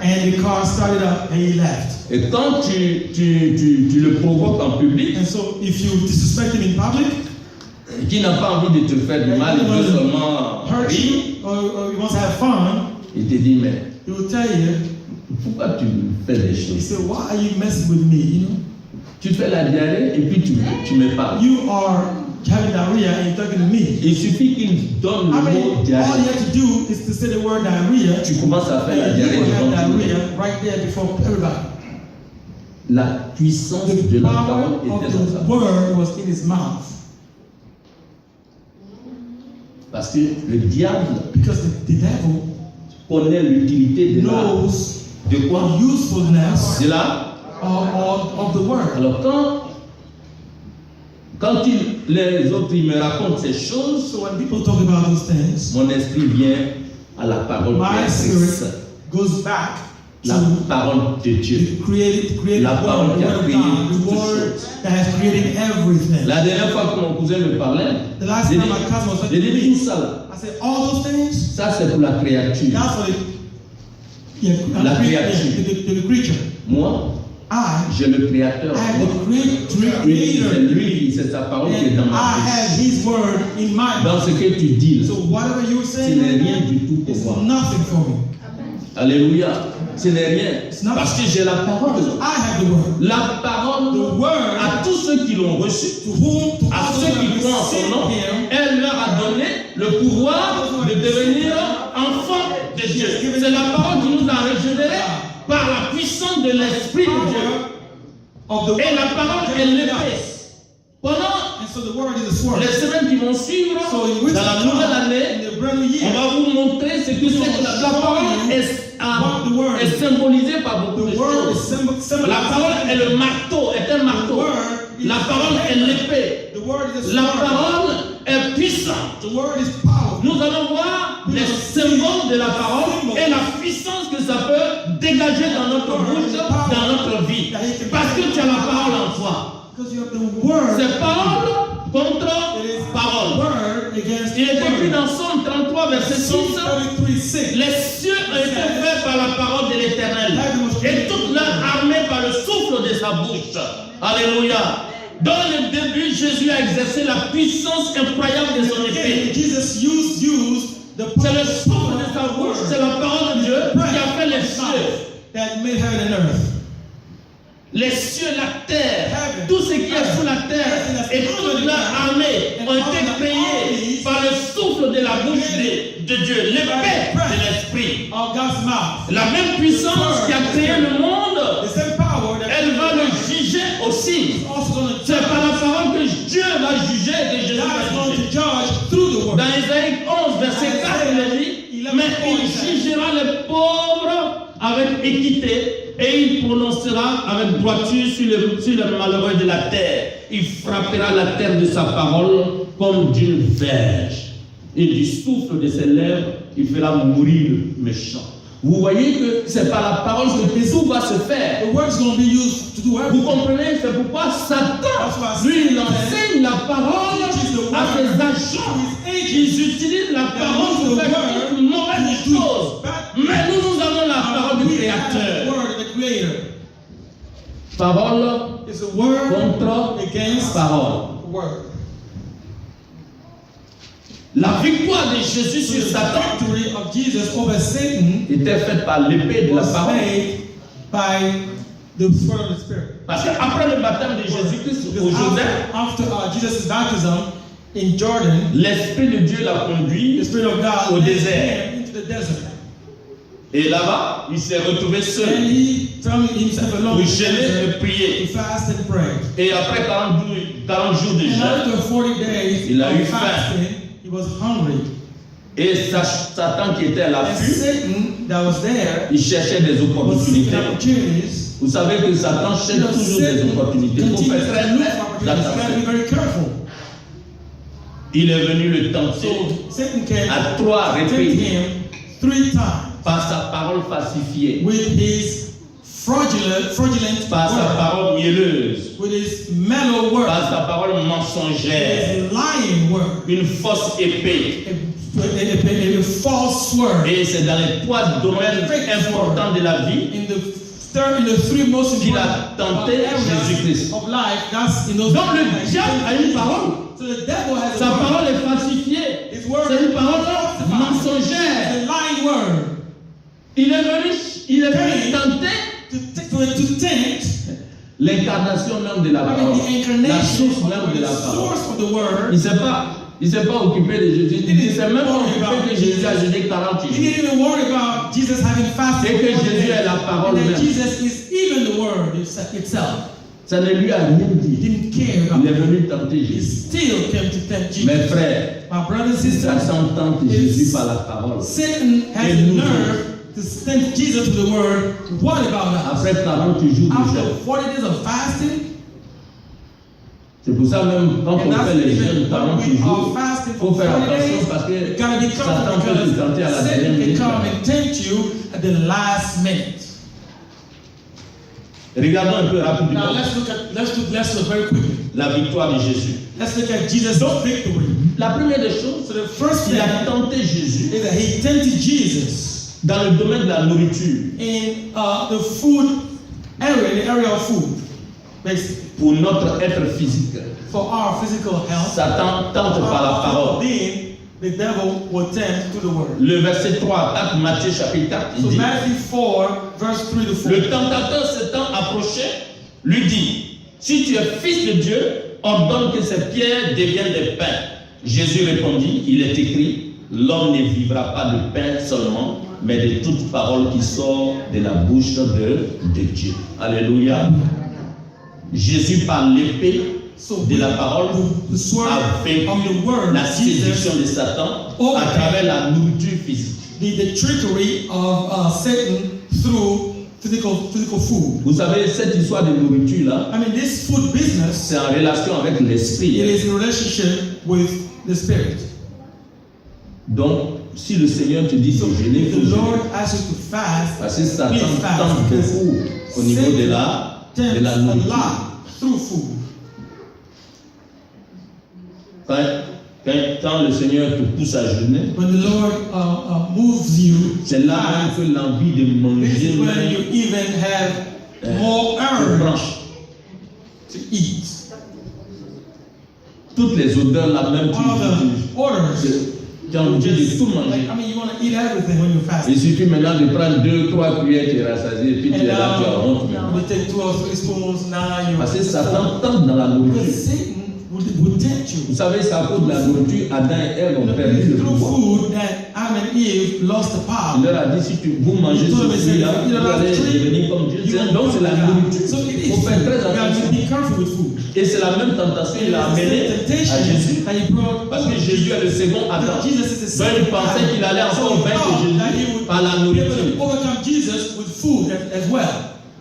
[SPEAKER 2] and the car started up, and he left.
[SPEAKER 1] Et quand tu le provoques en public,
[SPEAKER 2] And so if you disrespect him in public,
[SPEAKER 1] qui n'a pas envie de te faire du mal, il veut seulement
[SPEAKER 2] hurt
[SPEAKER 1] rire,
[SPEAKER 2] you, or he wants to have fun,
[SPEAKER 1] il te dit, mais
[SPEAKER 2] he will tell you,
[SPEAKER 1] pourquoi tu fais des
[SPEAKER 2] he
[SPEAKER 1] choses?
[SPEAKER 2] said, why are you messing with me, you know?
[SPEAKER 1] Tu fais la diarrhée et puis tu me parles.
[SPEAKER 2] You are having diarrhea and you're talking to me.
[SPEAKER 1] Il suffit qu'il donne le
[SPEAKER 2] I mean,
[SPEAKER 1] mot
[SPEAKER 2] all you
[SPEAKER 1] diarrhée.
[SPEAKER 2] have to do is to say the word diarrhea,
[SPEAKER 1] Tu commences à faire la
[SPEAKER 2] and you
[SPEAKER 1] diarrhée
[SPEAKER 2] will have
[SPEAKER 1] devant tout le monde.
[SPEAKER 2] diarrhea right there before everybody.
[SPEAKER 1] La puissance
[SPEAKER 2] The
[SPEAKER 1] de la
[SPEAKER 2] power
[SPEAKER 1] parole
[SPEAKER 2] of
[SPEAKER 1] était dans sa
[SPEAKER 2] the
[SPEAKER 1] bouche.
[SPEAKER 2] word was in his mouth.
[SPEAKER 1] Parce que le diable
[SPEAKER 2] Because the devil
[SPEAKER 1] connaît l'utilité de la...
[SPEAKER 2] knows
[SPEAKER 1] De quoi?
[SPEAKER 2] the usefulness
[SPEAKER 1] De la...
[SPEAKER 2] of the word.
[SPEAKER 1] Alors quand les autres ils me racontent ces choses,
[SPEAKER 2] So when people talk about those things,
[SPEAKER 1] mon esprit vient à la parole
[SPEAKER 2] my
[SPEAKER 1] créatrice,
[SPEAKER 2] spirit goes back
[SPEAKER 1] la
[SPEAKER 2] to
[SPEAKER 1] parole de Dieu.
[SPEAKER 2] the created
[SPEAKER 1] La parole
[SPEAKER 2] word,
[SPEAKER 1] qui
[SPEAKER 2] the
[SPEAKER 1] a
[SPEAKER 2] word of
[SPEAKER 1] créé
[SPEAKER 2] God, the
[SPEAKER 1] toutes
[SPEAKER 2] word
[SPEAKER 1] choses.
[SPEAKER 2] that has created everything.
[SPEAKER 1] La dernière fois que mon cousin me parlait,
[SPEAKER 2] The last
[SPEAKER 1] j'ai
[SPEAKER 2] time my cousin was
[SPEAKER 1] dit,
[SPEAKER 2] talking to me,
[SPEAKER 1] ça là,
[SPEAKER 2] I said, all those things,
[SPEAKER 1] ça c'est pour la créature.
[SPEAKER 2] that's for
[SPEAKER 1] La créature.
[SPEAKER 2] the creature.
[SPEAKER 1] Moi, j'ai le créateur.
[SPEAKER 2] I have the creator.
[SPEAKER 1] C'est lui, c'est sa parole qui est dans
[SPEAKER 2] And
[SPEAKER 1] ma
[SPEAKER 2] I have
[SPEAKER 1] bouche.
[SPEAKER 2] his word in my
[SPEAKER 1] Dans
[SPEAKER 2] mouth.
[SPEAKER 1] ce que tu dis, là,
[SPEAKER 2] So whatever you're
[SPEAKER 1] ce
[SPEAKER 2] saying,
[SPEAKER 1] n'est rien du tout pour
[SPEAKER 2] it's
[SPEAKER 1] moi.
[SPEAKER 2] nothing for me.
[SPEAKER 1] Alléluia. Ce n'est rien.
[SPEAKER 2] not-
[SPEAKER 1] Parce que j'ai la parole.
[SPEAKER 2] Because I have the word.
[SPEAKER 1] La parole
[SPEAKER 2] The word
[SPEAKER 1] à tous ceux qui l'ont reçu,
[SPEAKER 2] to whom, to
[SPEAKER 1] à
[SPEAKER 2] all
[SPEAKER 1] ceux
[SPEAKER 2] who
[SPEAKER 1] qui
[SPEAKER 2] have
[SPEAKER 1] croient en son
[SPEAKER 2] received
[SPEAKER 1] nom,
[SPEAKER 2] him,
[SPEAKER 1] elle leur a donné le pouvoir de devenir enfants de Dieu. C'est la parole qui nous a régénérés par la puissance de l'Esprit de Dieu.
[SPEAKER 2] of the
[SPEAKER 1] Et la
[SPEAKER 2] word.
[SPEAKER 1] parole est l'épée. Pendant
[SPEAKER 2] And so the word is a sword.
[SPEAKER 1] les semaines qui vont suivre,
[SPEAKER 2] So in which
[SPEAKER 1] dans la nouvelle année,
[SPEAKER 2] in the brand new
[SPEAKER 1] on
[SPEAKER 2] year,
[SPEAKER 1] va vous montrer ce que c'est que la parole
[SPEAKER 2] what the word
[SPEAKER 1] est symbolisée par beaucoup de
[SPEAKER 2] the word is
[SPEAKER 1] choses.
[SPEAKER 2] symbolized.
[SPEAKER 1] La parole est le marteau, est un marteau. La parole est l'épée.
[SPEAKER 2] The word is a
[SPEAKER 1] La
[SPEAKER 2] sword.
[SPEAKER 1] parole est puissante.
[SPEAKER 2] The word is powerful.
[SPEAKER 1] Nous allons voir les symboles de la parole et la puissance que ça peut dégager dans notre bouche, dans notre vie. Parce que tu as la parole en toi.
[SPEAKER 2] Because you have the word.
[SPEAKER 1] C'est parole contre parole.
[SPEAKER 2] Word against
[SPEAKER 1] Il est écrit
[SPEAKER 2] word.
[SPEAKER 1] dans Somme 33, verset 6.
[SPEAKER 2] 33:6.
[SPEAKER 1] Les cieux ont été faits par la parole de l'Éternel et toute leur armée par le souffle de sa bouche. Alléluia. Dans le début, Jésus a exercé la puissance incroyable de son épée.
[SPEAKER 2] Jesus used the
[SPEAKER 1] C'est le souffle de sa bouche, c'est la parole de Dieu qui a fait les cieux.
[SPEAKER 2] that made heaven and earth.
[SPEAKER 1] Les cieux, la terre, tout ce qui est sous la terre et toute leur armée ont été créés par le souffle de la bouche de Dieu, l'épée de l'Esprit.
[SPEAKER 2] Of God's mouth.
[SPEAKER 1] La même puissance qui a créé le monde,
[SPEAKER 2] The same power that
[SPEAKER 1] elle va le juger aussi.
[SPEAKER 2] is also going to
[SPEAKER 1] C'est par la parole que Dieu va juger, que Jésus
[SPEAKER 2] God is
[SPEAKER 1] va
[SPEAKER 2] going
[SPEAKER 1] juger.
[SPEAKER 2] to judge through the word.
[SPEAKER 1] Dans Isaïe 11, verset 4, il est dit, mais il jugera les pauvres avec équité et il prononcera avec droiture sur les malheureux de la terre. Il frappera la terre de sa parole comme d'une verge. Et du souffle de ses lèvres, il fera mourir le méchant. Vous voyez que c'est par la parole que tout va se faire.
[SPEAKER 2] The word is going to be used to do
[SPEAKER 1] Vous
[SPEAKER 2] everything.
[SPEAKER 1] comprenez? C'est pourquoi Satan, lui, il enseigne la parole à ses agents. Ils utilisent la parole pour faire toutes mauvaises choses. Mais nous avons la parole du
[SPEAKER 2] We have the
[SPEAKER 1] Créateur.
[SPEAKER 2] word of the Creator.
[SPEAKER 1] Parole
[SPEAKER 2] It's a word
[SPEAKER 1] contre
[SPEAKER 2] against
[SPEAKER 1] parole.
[SPEAKER 2] word.
[SPEAKER 1] La victoire de Jésus
[SPEAKER 2] So
[SPEAKER 1] sur
[SPEAKER 2] the
[SPEAKER 1] Satan
[SPEAKER 2] victory of Jesus over Satan
[SPEAKER 1] était faite par l'épée de la
[SPEAKER 2] was
[SPEAKER 1] parole.
[SPEAKER 2] made by the sword of the Spirit.
[SPEAKER 1] Parce qu'après le baptême de Jésus-Christ au
[SPEAKER 2] Because
[SPEAKER 1] Jourdain,
[SPEAKER 2] after Jesus' baptism in Jordan,
[SPEAKER 1] l'Esprit de Dieu l'a conduit
[SPEAKER 2] the Spirit of God
[SPEAKER 1] au
[SPEAKER 2] led
[SPEAKER 1] désert.
[SPEAKER 2] him into the desert.
[SPEAKER 1] Et là-bas, il s'est retrouvé
[SPEAKER 2] And
[SPEAKER 1] seul
[SPEAKER 2] he found himself alone
[SPEAKER 1] pour
[SPEAKER 2] in the
[SPEAKER 1] jeûner et
[SPEAKER 2] desert
[SPEAKER 1] prier.
[SPEAKER 2] to fast and pray.
[SPEAKER 1] Et après 40 jours de
[SPEAKER 2] And
[SPEAKER 1] jeûne,
[SPEAKER 2] after 40 days
[SPEAKER 1] Il a eu
[SPEAKER 2] of
[SPEAKER 1] faim.
[SPEAKER 2] fasting, he was hungry.
[SPEAKER 1] et Satan qui était à
[SPEAKER 2] And
[SPEAKER 1] l'affût,
[SPEAKER 2] Satan that was there
[SPEAKER 1] il cherchait des
[SPEAKER 2] was seeking
[SPEAKER 1] opportunités.
[SPEAKER 2] opportunities.
[SPEAKER 1] Vous savez que Satan cherche toujours des opportunités. Il faut faire très
[SPEAKER 2] Continues to look
[SPEAKER 1] très
[SPEAKER 2] for opportunities. You got to
[SPEAKER 1] attention.
[SPEAKER 2] be very careful.
[SPEAKER 1] Il est venu le tenter
[SPEAKER 2] So Satan came
[SPEAKER 1] à 3
[SPEAKER 2] tempt
[SPEAKER 1] reprises
[SPEAKER 2] him 3 times
[SPEAKER 1] par sa parole falsifiée,
[SPEAKER 2] with his fraudulent
[SPEAKER 1] par sa
[SPEAKER 2] word,
[SPEAKER 1] parole mielleuse,
[SPEAKER 2] with his mellow word,
[SPEAKER 1] par sa parole mensongère,
[SPEAKER 2] his lying word,
[SPEAKER 1] une fausse épée.
[SPEAKER 2] a false word.
[SPEAKER 1] Et c'est dans les 3 domaines importants de la vie
[SPEAKER 2] In the 3 most
[SPEAKER 1] qu'il
[SPEAKER 2] important
[SPEAKER 1] a tenté
[SPEAKER 2] areas
[SPEAKER 1] Jésus-Christ.
[SPEAKER 2] of life, that's in those.
[SPEAKER 1] Donc le diable a une parole.
[SPEAKER 2] So the devil has
[SPEAKER 1] Sa
[SPEAKER 2] a word.
[SPEAKER 1] parole est falsifiée.
[SPEAKER 2] His word
[SPEAKER 1] C'est une
[SPEAKER 2] is
[SPEAKER 1] parole
[SPEAKER 2] falsified.
[SPEAKER 1] mensongère.
[SPEAKER 2] It's a lying word.
[SPEAKER 1] Il est venu tenter
[SPEAKER 2] To tempt,
[SPEAKER 1] l'incarnation même de la
[SPEAKER 2] I mean,
[SPEAKER 1] parole.
[SPEAKER 2] the
[SPEAKER 1] La
[SPEAKER 2] incarnation
[SPEAKER 1] source même de
[SPEAKER 2] the
[SPEAKER 1] la parole.
[SPEAKER 2] source of the word.
[SPEAKER 1] Il ne s'est pas occupé de Jésus. Il ne s'est même pas occupé que Jésus a jeûné 40
[SPEAKER 2] He
[SPEAKER 1] jours.
[SPEAKER 2] didn't even worry about Jesus having fasted.
[SPEAKER 1] Et que
[SPEAKER 2] for 40
[SPEAKER 1] Jésus
[SPEAKER 2] days.
[SPEAKER 1] est la parole
[SPEAKER 2] And that
[SPEAKER 1] même.
[SPEAKER 2] Jesus is even the word itself.
[SPEAKER 1] Ça ne lui a rien
[SPEAKER 2] He
[SPEAKER 1] dit.
[SPEAKER 2] didn't care about
[SPEAKER 1] Il est
[SPEAKER 2] it.
[SPEAKER 1] venu tenter
[SPEAKER 2] He
[SPEAKER 1] Jésus.
[SPEAKER 2] still came to tempt Jesus.
[SPEAKER 1] Mes frères,
[SPEAKER 2] My brothers and sisters,
[SPEAKER 1] Satan tente Jésus par la parole.
[SPEAKER 2] Satan has
[SPEAKER 1] Et
[SPEAKER 2] the
[SPEAKER 1] nous
[SPEAKER 2] nerve to tempt Jesus with the word. What about us?
[SPEAKER 1] Après 40 jours de
[SPEAKER 2] After
[SPEAKER 1] jeûne.
[SPEAKER 2] 40 days of fasting,
[SPEAKER 1] C'est pour ça même quand
[SPEAKER 2] and
[SPEAKER 1] on
[SPEAKER 2] that's
[SPEAKER 1] fait les
[SPEAKER 2] even
[SPEAKER 1] jeûnes 40
[SPEAKER 2] when we are
[SPEAKER 1] jours,
[SPEAKER 2] fasting
[SPEAKER 1] il
[SPEAKER 2] for
[SPEAKER 1] faut faire
[SPEAKER 2] 40
[SPEAKER 1] attention
[SPEAKER 2] days,
[SPEAKER 1] parce que
[SPEAKER 2] you gotta be
[SPEAKER 1] Satan
[SPEAKER 2] careful
[SPEAKER 1] peut te tenter à la
[SPEAKER 2] because
[SPEAKER 1] dernière
[SPEAKER 2] Satan can
[SPEAKER 1] minute.
[SPEAKER 2] come and tempt you at the last minute.
[SPEAKER 1] Regardons un peu rapidement
[SPEAKER 2] Now let's look very quickly.
[SPEAKER 1] la victoire de Jésus.
[SPEAKER 2] Let's look at Jesus' victory.
[SPEAKER 1] La première des choses,
[SPEAKER 2] So the first
[SPEAKER 1] il
[SPEAKER 2] thing
[SPEAKER 1] a tenté Jésus
[SPEAKER 2] is that he tempted Jesus
[SPEAKER 1] dans le domaine de la nourriture
[SPEAKER 2] in the food area, the area of food, basically,
[SPEAKER 1] pour notre être physique.
[SPEAKER 2] for our physical health.
[SPEAKER 1] Satan tente par la parole.
[SPEAKER 2] Then the devil will tempt through the word.
[SPEAKER 1] Le verset 3, acte Matthieu chapitre 4, il
[SPEAKER 2] So
[SPEAKER 1] dit:
[SPEAKER 2] Matthew 4, verse 3 to 4.
[SPEAKER 1] le tentateur s'étant approché, lui dit: si tu es fils de Dieu, ordonne que ces pierres deviennent des pains. Jésus répondit: il est écrit, l'homme ne vivra pas de pain seulement, mais de toute parole qui sort de la bouche de Dieu. Alléluia. Jésus, par l'épée de la parole,
[SPEAKER 2] the sword
[SPEAKER 1] a vaincu
[SPEAKER 2] of the word,
[SPEAKER 1] la séduction de Satan à travers la nourriture physique.
[SPEAKER 2] the trickery of Satan through physical food.
[SPEAKER 1] Vous savez, cette histoire de nourriture là,
[SPEAKER 2] I mean, this food business,
[SPEAKER 1] c'est en relation avec l'esprit.
[SPEAKER 2] it is in relationship with the spirit.
[SPEAKER 1] Donc, si le Seigneur te dit
[SPEAKER 2] So
[SPEAKER 1] de jeûner,
[SPEAKER 2] if
[SPEAKER 1] il faut
[SPEAKER 2] the
[SPEAKER 1] jeûner.
[SPEAKER 2] Lord asks you to fast,
[SPEAKER 1] Parce que Satan
[SPEAKER 2] please fast,
[SPEAKER 1] tente
[SPEAKER 2] because
[SPEAKER 1] beaucoup au niveau de la
[SPEAKER 2] tempts a
[SPEAKER 1] nourriture.
[SPEAKER 2] lot through food.
[SPEAKER 1] Quand le Seigneur te pousse à jeûner,
[SPEAKER 2] When the Lord moves you,
[SPEAKER 1] c'est là même que l'envie de
[SPEAKER 2] this
[SPEAKER 1] manger
[SPEAKER 2] is when you even have more
[SPEAKER 1] te
[SPEAKER 2] urge
[SPEAKER 1] branche.
[SPEAKER 2] to eat.
[SPEAKER 1] Toutes les odeurs là même,
[SPEAKER 2] All the orders.
[SPEAKER 1] tu as envie de tout manger.
[SPEAKER 2] Like, I mean, you want to eat everything when you fast.
[SPEAKER 1] Il suffit maintenant de prendre 2-3 cuillères, tu es rassasié, et puis tu es là, tu as honte.
[SPEAKER 2] you take 2 or 3 spoons, now you.
[SPEAKER 1] Parce que Satan tente dans la nourriture.
[SPEAKER 2] Because Satan would tempt you.
[SPEAKER 1] Vous savez, c'est à cause de la nourriture, Adam et Ève ont perdu
[SPEAKER 2] It's
[SPEAKER 1] le
[SPEAKER 2] through
[SPEAKER 1] pouvoir.
[SPEAKER 2] food that Adam and Eve lost the
[SPEAKER 1] Il
[SPEAKER 2] power.
[SPEAKER 1] leur a dit, si vous mangez ce fruit-là, vous allez devenir comme Dieu. Donc c'est la nourriture.
[SPEAKER 2] So it
[SPEAKER 1] Il faut
[SPEAKER 2] is.
[SPEAKER 1] faire très
[SPEAKER 2] You have to
[SPEAKER 1] attention.
[SPEAKER 2] be careful with food.
[SPEAKER 1] Et c'est la même tentation qu'il a amenée à Jésus.
[SPEAKER 2] that he brought.
[SPEAKER 1] Parce que Jésus est le second Adam.
[SPEAKER 2] Jesus is the
[SPEAKER 1] Donc il
[SPEAKER 2] second
[SPEAKER 1] pensait
[SPEAKER 2] Adam.
[SPEAKER 1] qu'il allait encore
[SPEAKER 2] So he
[SPEAKER 1] vaincre
[SPEAKER 2] thought that he
[SPEAKER 1] Jésus
[SPEAKER 2] would
[SPEAKER 1] par la
[SPEAKER 2] be able
[SPEAKER 1] nourriture.
[SPEAKER 2] to overcome Jesus with food as well.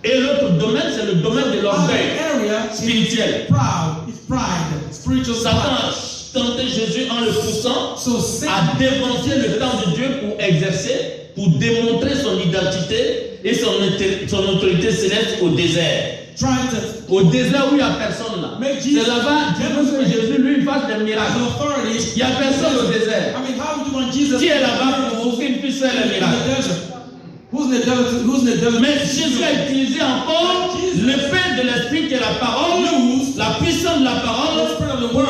[SPEAKER 1] Et l'autre domaine, c'est le domaine de
[SPEAKER 2] Other
[SPEAKER 1] l'orgueil
[SPEAKER 2] area
[SPEAKER 1] spirituel.
[SPEAKER 2] is pride, spiritual
[SPEAKER 1] Satan
[SPEAKER 2] pride.
[SPEAKER 1] a tenté Jésus en le poussant
[SPEAKER 2] So Satan
[SPEAKER 1] à dévancer le temps de Dieu pour exercer, pour démontrer son identité et son autorité céleste au désert.
[SPEAKER 2] tried to
[SPEAKER 1] Au désert où il n'y a personne là. C'est là-bas, Dieu veut que Jésus lui fasse des
[SPEAKER 2] as
[SPEAKER 1] miracles.
[SPEAKER 2] authority.
[SPEAKER 1] Il n'y a personne au désert.
[SPEAKER 2] I mean, how would you want Jesus
[SPEAKER 1] Qui est là-bas pour qu'il puisse faire les
[SPEAKER 2] in
[SPEAKER 1] miracles?
[SPEAKER 2] the desert? Who's in the desert?
[SPEAKER 1] Mais Jésus a utilisé encore l'épée de l'esprit qui est la parole, la puissance de la parole pour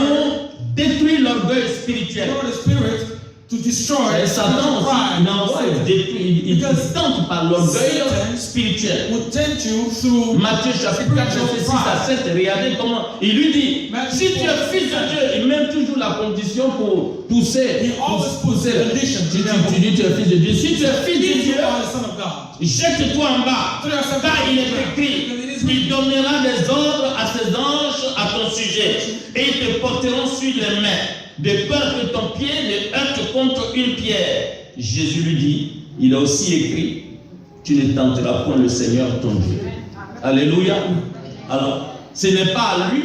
[SPEAKER 1] détruire l'orgueil spirituel.
[SPEAKER 2] For the spirit to destroy
[SPEAKER 1] Et Satan aussi
[SPEAKER 2] pride.
[SPEAKER 1] n'envoie il tente par l'orgueil spirituel.
[SPEAKER 2] Would tempt you through
[SPEAKER 1] Matthieu chapitre 4, verset 6 à 7, regardez comment il lui dit, si tu es fils de Dieu, il met toujours la condition pour pousser.
[SPEAKER 2] He always puts a condition
[SPEAKER 1] Si
[SPEAKER 2] to them.
[SPEAKER 1] tu dis tu es fils de Dieu, si tu es fils de
[SPEAKER 2] If you
[SPEAKER 1] Dieu,
[SPEAKER 2] are the son of God,
[SPEAKER 1] jette-toi en bas. Car il est écrit, il donnera des ordres à ses anges à ton sujet, et ils te porteront sur les mains, de peur que ton pied ne heurte contre une pierre. Jésus lui dit, il a aussi écrit, tu ne tenteras point le Seigneur ton Dieu. Alléluia. Alors, ce n'est pas à lui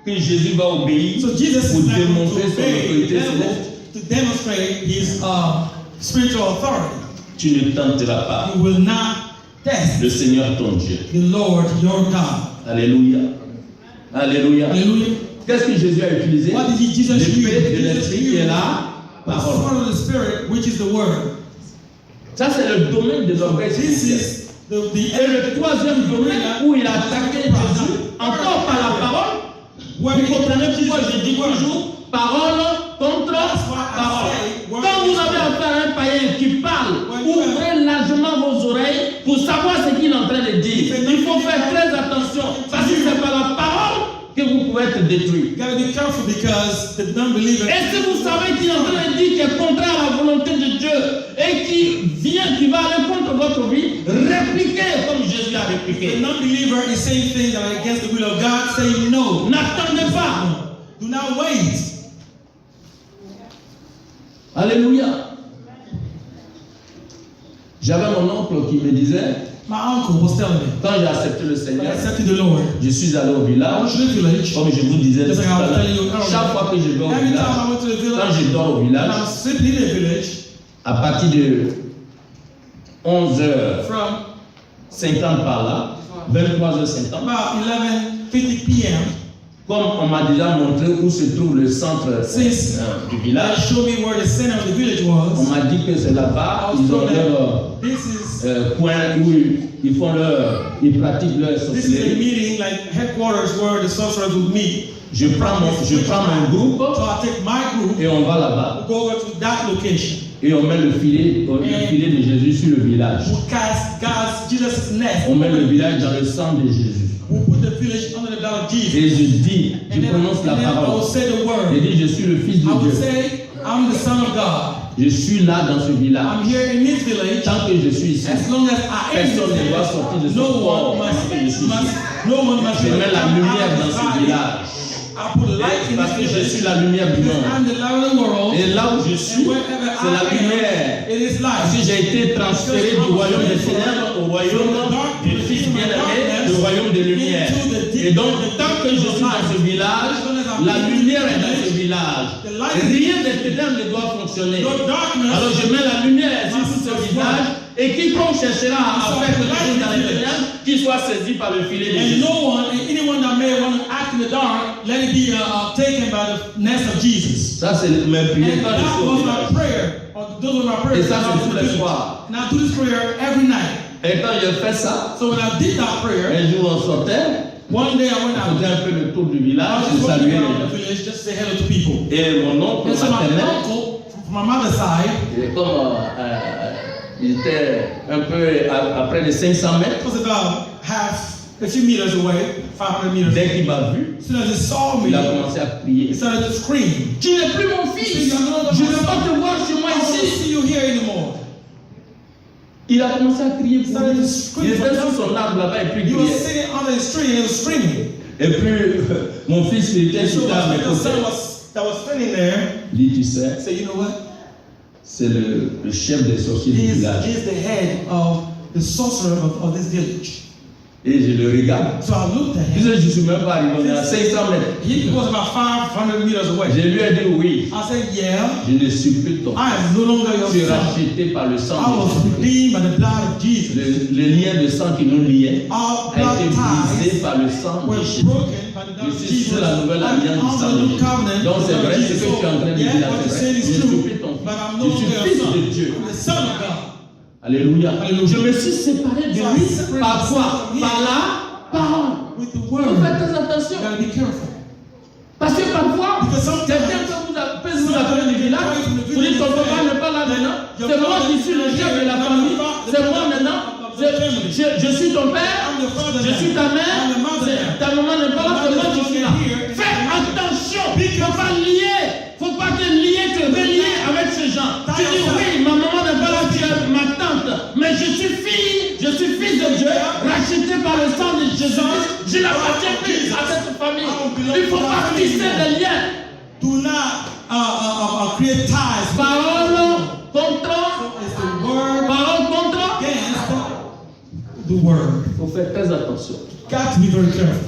[SPEAKER 1] que Jésus va obéir
[SPEAKER 2] So Jesus
[SPEAKER 1] pour
[SPEAKER 2] is not going
[SPEAKER 1] démontrer
[SPEAKER 2] to
[SPEAKER 1] son
[SPEAKER 2] obey
[SPEAKER 1] autorité
[SPEAKER 2] the devil
[SPEAKER 1] céleste.
[SPEAKER 2] to demonstrate his spiritual authority.
[SPEAKER 1] Tu ne tenteras pas
[SPEAKER 2] You will not test
[SPEAKER 1] le Seigneur ton Dieu.
[SPEAKER 2] the Lord your God.
[SPEAKER 1] Alléluia. Alléluia.
[SPEAKER 2] Hallelujah.
[SPEAKER 1] Qu'est-ce que Jésus a utilisé?
[SPEAKER 2] What did Jesus use?
[SPEAKER 1] L'épée de
[SPEAKER 2] Jesus
[SPEAKER 1] l'esprit qui est
[SPEAKER 2] used
[SPEAKER 1] la
[SPEAKER 2] the
[SPEAKER 1] parole.
[SPEAKER 2] sword of the Spirit, which is the word.
[SPEAKER 1] Ça, c'est le domaine de l'orgueil
[SPEAKER 2] This
[SPEAKER 1] spirituel.
[SPEAKER 2] is the
[SPEAKER 1] Et le troisième domaine où il a attaqué Jésus, encore par la parole. Vous comprenez pourquoi je dis toujours parole contre parole. Quand vous avez affaire à un païen qui parle, ouvrez largement vos oreilles pour savoir ce qu'il est en train de dire. Il faut faire très attention parce que c'est par la parole que vous pouvez être détruit.
[SPEAKER 2] You gotta be careful because the non-believer.
[SPEAKER 1] Et si vous savez qu'il est en train de dire qui est contraire à la volonté de Dieu et qui va aller contre votre vie, répliquez comme Jésus a
[SPEAKER 2] The
[SPEAKER 1] répliqué.
[SPEAKER 2] non-believer is saying things that are against the will of God. Say no.
[SPEAKER 1] N'attendez pas.
[SPEAKER 2] Do not wait.
[SPEAKER 1] Alléluia. J'avais mon oncle qui me disait,
[SPEAKER 2] My uncle was telling me,
[SPEAKER 1] quand j'ai accepté le
[SPEAKER 2] when I
[SPEAKER 1] Seigneur,
[SPEAKER 2] accepted the Lord,
[SPEAKER 1] je suis allé au
[SPEAKER 2] I
[SPEAKER 1] village,
[SPEAKER 2] went to the village.
[SPEAKER 1] comme je vous disais tout
[SPEAKER 2] Just like
[SPEAKER 1] à
[SPEAKER 2] I was
[SPEAKER 1] l'heure.
[SPEAKER 2] telling you earlier.
[SPEAKER 1] Chaque fois que je vais au
[SPEAKER 2] Every time
[SPEAKER 1] village,
[SPEAKER 2] I went to the
[SPEAKER 1] quand
[SPEAKER 2] village,
[SPEAKER 1] je dors au
[SPEAKER 2] when
[SPEAKER 1] village,
[SPEAKER 2] I'm sleeping in the village,
[SPEAKER 1] à partir de 11h50
[SPEAKER 2] from
[SPEAKER 1] par là, 23h50,
[SPEAKER 2] about 11:50 p.m.,
[SPEAKER 1] comme on m'a déjà montré où se trouve le centre
[SPEAKER 2] Since
[SPEAKER 1] du
[SPEAKER 2] God
[SPEAKER 1] village,
[SPEAKER 2] showed me where the center of the village
[SPEAKER 1] on
[SPEAKER 2] was.
[SPEAKER 1] m'a dit que c'est là-bas,
[SPEAKER 2] I was
[SPEAKER 1] ils ont
[SPEAKER 2] told
[SPEAKER 1] leur
[SPEAKER 2] that this is
[SPEAKER 1] coin où ils pratiquent leur
[SPEAKER 2] this is a
[SPEAKER 1] sorcellerie.
[SPEAKER 2] meeting like headquarters where the sorcerers would meet.
[SPEAKER 1] Je prends mon groupe
[SPEAKER 2] So I take my group,
[SPEAKER 1] et on va là-bas
[SPEAKER 2] go over to that location,
[SPEAKER 1] et on met le filet de Jésus sur le village.
[SPEAKER 2] we cast Jesus' nest.
[SPEAKER 1] On met le village dans le sang de Jésus.
[SPEAKER 2] We put the village under the blood of Jesus.
[SPEAKER 1] Et je dis, je
[SPEAKER 2] And then,
[SPEAKER 1] prononce la
[SPEAKER 2] I will
[SPEAKER 1] parole.
[SPEAKER 2] say the
[SPEAKER 1] Je
[SPEAKER 2] word.
[SPEAKER 1] dis, je suis le fils
[SPEAKER 2] I
[SPEAKER 1] de
[SPEAKER 2] will
[SPEAKER 1] Dieu.
[SPEAKER 2] say, I'm the son of God.
[SPEAKER 1] Je suis là dans ce
[SPEAKER 2] I'm
[SPEAKER 1] village.
[SPEAKER 2] here in this village.
[SPEAKER 1] Tant que je suis ici,
[SPEAKER 2] As long as I am
[SPEAKER 1] personne ne doit
[SPEAKER 2] here,
[SPEAKER 1] sortir de son
[SPEAKER 2] no
[SPEAKER 1] corps.
[SPEAKER 2] one
[SPEAKER 1] Parce que je suis ici.
[SPEAKER 2] no one must
[SPEAKER 1] Je mets la
[SPEAKER 2] come
[SPEAKER 1] lumière
[SPEAKER 2] out of
[SPEAKER 1] dans
[SPEAKER 2] his
[SPEAKER 1] ce
[SPEAKER 2] body.
[SPEAKER 1] village.
[SPEAKER 2] I put light in
[SPEAKER 1] Parce que
[SPEAKER 2] this
[SPEAKER 1] je
[SPEAKER 2] village.
[SPEAKER 1] suis la lumière du
[SPEAKER 2] Because
[SPEAKER 1] monde.
[SPEAKER 2] I'm the light of the world.
[SPEAKER 1] Et là où je suis,
[SPEAKER 2] And wherever
[SPEAKER 1] c'est la
[SPEAKER 2] I
[SPEAKER 1] lumière.
[SPEAKER 2] am, it is
[SPEAKER 1] Parce que
[SPEAKER 2] light.
[SPEAKER 1] j'ai été transféré du royaume des ténèbres au royaume du Fils bien-aimé, le royaume des lumières. Et donc, tant que je suis dans ce village, la lumière est dans ce village. Rien des ténèbres ne doit fonctionner.
[SPEAKER 2] No darkness.
[SPEAKER 1] Alors je mets la lumière sur tout ce village et quiconque cherchera à faire quelque chose dans les ténèbres, qu'il soit saisi par le filet de
[SPEAKER 2] And
[SPEAKER 1] Jésus.
[SPEAKER 2] no one, and anyone that may want to act in the dark, let it be taken by the nest of Jesus.
[SPEAKER 1] Ça, c'est mes prières
[SPEAKER 2] And
[SPEAKER 1] quand je
[SPEAKER 2] that
[SPEAKER 1] suis au
[SPEAKER 2] was my
[SPEAKER 1] village.
[SPEAKER 2] prayer. Or those were my prayers.
[SPEAKER 1] Et ça,
[SPEAKER 2] when I
[SPEAKER 1] c'est
[SPEAKER 2] was
[SPEAKER 1] tous
[SPEAKER 2] in the
[SPEAKER 1] les
[SPEAKER 2] village.
[SPEAKER 1] soirs.
[SPEAKER 2] And I do this prayer every night.
[SPEAKER 1] Et quand je fais ça,
[SPEAKER 2] So when I did that prayer,
[SPEAKER 1] un jour on sortait,
[SPEAKER 2] one day I went
[SPEAKER 1] on
[SPEAKER 2] out.
[SPEAKER 1] faisait un peu le tour du
[SPEAKER 2] I
[SPEAKER 1] village,
[SPEAKER 2] was
[SPEAKER 1] je
[SPEAKER 2] just walking
[SPEAKER 1] saluais les
[SPEAKER 2] around the
[SPEAKER 1] gens.
[SPEAKER 2] village just to say hello to people.
[SPEAKER 1] Et mon oncle
[SPEAKER 2] And so my
[SPEAKER 1] maternel,
[SPEAKER 2] uncle, from my mother's side,
[SPEAKER 1] et comme il était un peu à près de 500 mètres,
[SPEAKER 2] was about a few meters away, 500 meters
[SPEAKER 1] dès
[SPEAKER 2] away.
[SPEAKER 1] qu'il m'a vu,
[SPEAKER 2] As soon as he saw me,
[SPEAKER 1] il a commencé à
[SPEAKER 2] he
[SPEAKER 1] crier.
[SPEAKER 2] started to scream.
[SPEAKER 1] Tu n'es plus mon fils, je ne veux pas te voir chez moi
[SPEAKER 2] I don't
[SPEAKER 1] ici.
[SPEAKER 2] see you here anymore.
[SPEAKER 1] Il a commencé à crier pour
[SPEAKER 2] Started
[SPEAKER 1] lui.
[SPEAKER 2] to scream
[SPEAKER 1] Il
[SPEAKER 2] for
[SPEAKER 1] était sous
[SPEAKER 2] help.
[SPEAKER 1] son arbre là-bas et puis il
[SPEAKER 2] He was
[SPEAKER 1] criait.
[SPEAKER 2] sitting under the tree and he was screaming.
[SPEAKER 1] Et puis mon fils qui était
[SPEAKER 2] And so
[SPEAKER 1] sur à
[SPEAKER 2] my
[SPEAKER 1] mes
[SPEAKER 2] little son
[SPEAKER 1] côtés,
[SPEAKER 2] that was standing there,
[SPEAKER 1] il dit, tu sais,
[SPEAKER 2] said, you know what?
[SPEAKER 1] c'est le chef des sorciers du village.
[SPEAKER 2] He's the head of the sorcerer of this village.
[SPEAKER 1] Et je le regarde.
[SPEAKER 2] So I looked at
[SPEAKER 1] Puis
[SPEAKER 2] him.
[SPEAKER 1] je ne suis même pas arrivé, on est à 500 mètres.
[SPEAKER 2] He was about 500 meters away.
[SPEAKER 1] Je lui ai dit oui,
[SPEAKER 2] I said, yeah,
[SPEAKER 1] je ne suis plus ton
[SPEAKER 2] I am no longer your
[SPEAKER 1] fils. Tu es
[SPEAKER 2] son.
[SPEAKER 1] racheté par le sang
[SPEAKER 2] I was
[SPEAKER 1] de Jésus.
[SPEAKER 2] redeemed by the blood of Jesus.
[SPEAKER 1] Le lien de sang qui nous liait
[SPEAKER 2] Our
[SPEAKER 1] a été
[SPEAKER 2] blood
[SPEAKER 1] brisé
[SPEAKER 2] ties
[SPEAKER 1] par le sang de
[SPEAKER 2] were
[SPEAKER 1] Jésus.
[SPEAKER 2] broken by the blood
[SPEAKER 1] Je
[SPEAKER 2] of
[SPEAKER 1] suis
[SPEAKER 2] Jesus.
[SPEAKER 1] sur la nouvelle alliance du sang de Jésus. Donc c'est vrai ce que tu es en train de dire là,
[SPEAKER 2] what you're
[SPEAKER 1] c'est
[SPEAKER 2] saying
[SPEAKER 1] vrai. Je
[SPEAKER 2] is
[SPEAKER 1] ne suis
[SPEAKER 2] true,
[SPEAKER 1] plus ton
[SPEAKER 2] but I'm no
[SPEAKER 1] fils. Je
[SPEAKER 2] longer
[SPEAKER 1] suis
[SPEAKER 2] your
[SPEAKER 1] fils
[SPEAKER 2] son.
[SPEAKER 1] de Dieu.
[SPEAKER 2] I'm the son of God.
[SPEAKER 1] Alléluia.
[SPEAKER 2] Alléluia.
[SPEAKER 1] Je me suis séparé de
[SPEAKER 2] So I
[SPEAKER 1] lui.
[SPEAKER 2] separated
[SPEAKER 1] Par quoi?
[SPEAKER 2] myself from him.
[SPEAKER 1] Par la parole.
[SPEAKER 2] With the
[SPEAKER 1] Faut
[SPEAKER 2] word.
[SPEAKER 1] faire très attention.
[SPEAKER 2] You gotta be careful.
[SPEAKER 1] Parce que parfois,
[SPEAKER 2] Because sometimes-
[SPEAKER 1] quelqu'un peut vous appeler du village, vous dites ton papa n'est pas là maintenant, c'est moi qui suis le chef de la famille, c'est moi maintenant, je suis ton père,
[SPEAKER 2] I'm the father
[SPEAKER 1] je suis ta
[SPEAKER 2] now. I'm the
[SPEAKER 1] mère,
[SPEAKER 2] mother now.
[SPEAKER 1] ta maman n'est pas là, c'est moi qui suis là. Fais attention, il ne faut pas lier, faut pas te lier, te relier avec ces gens. Tu dis oui, ma maman n'est pas là, tu es ma tante, mais je suis fils de Dieu, racheté par le sang de Jésus. Je n'appartiens plus à cette famille. Il ne faut pas tisser des liens.
[SPEAKER 2] Do not create ties.
[SPEAKER 1] Parole contre,
[SPEAKER 2] It's the word
[SPEAKER 1] parole contre.
[SPEAKER 2] against the word.
[SPEAKER 1] Il faut faire très attention.
[SPEAKER 2] Got to be very careful.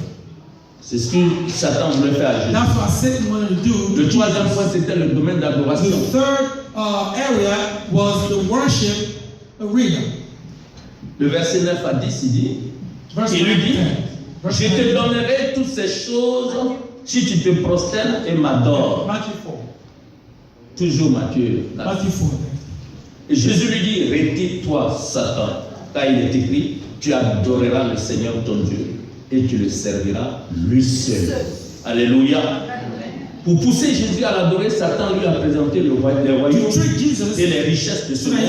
[SPEAKER 1] C'est ce que Satan voulait faire à Jésus.
[SPEAKER 2] That's what Satan wanted to do.
[SPEAKER 1] Le troisième point, c'était le domaine d'adoration.
[SPEAKER 2] The third area was the worship arena.
[SPEAKER 1] Le verset 9 à 10, il dit, il lui dit, je te donnerai toutes ces choses si tu te prosternes et m'adores.
[SPEAKER 2] Matthew 4.
[SPEAKER 1] Toujours Matthieu.
[SPEAKER 2] Matthew 4.
[SPEAKER 1] Et Jésus lui dit, retire-toi, Satan, car il est écrit, tu adoreras le Seigneur ton Dieu et tu le serviras lui seul. Alléluia. Pour pousser Jésus à l'adorer, Satan lui a présenté les royaumes et les richesses de ce monde.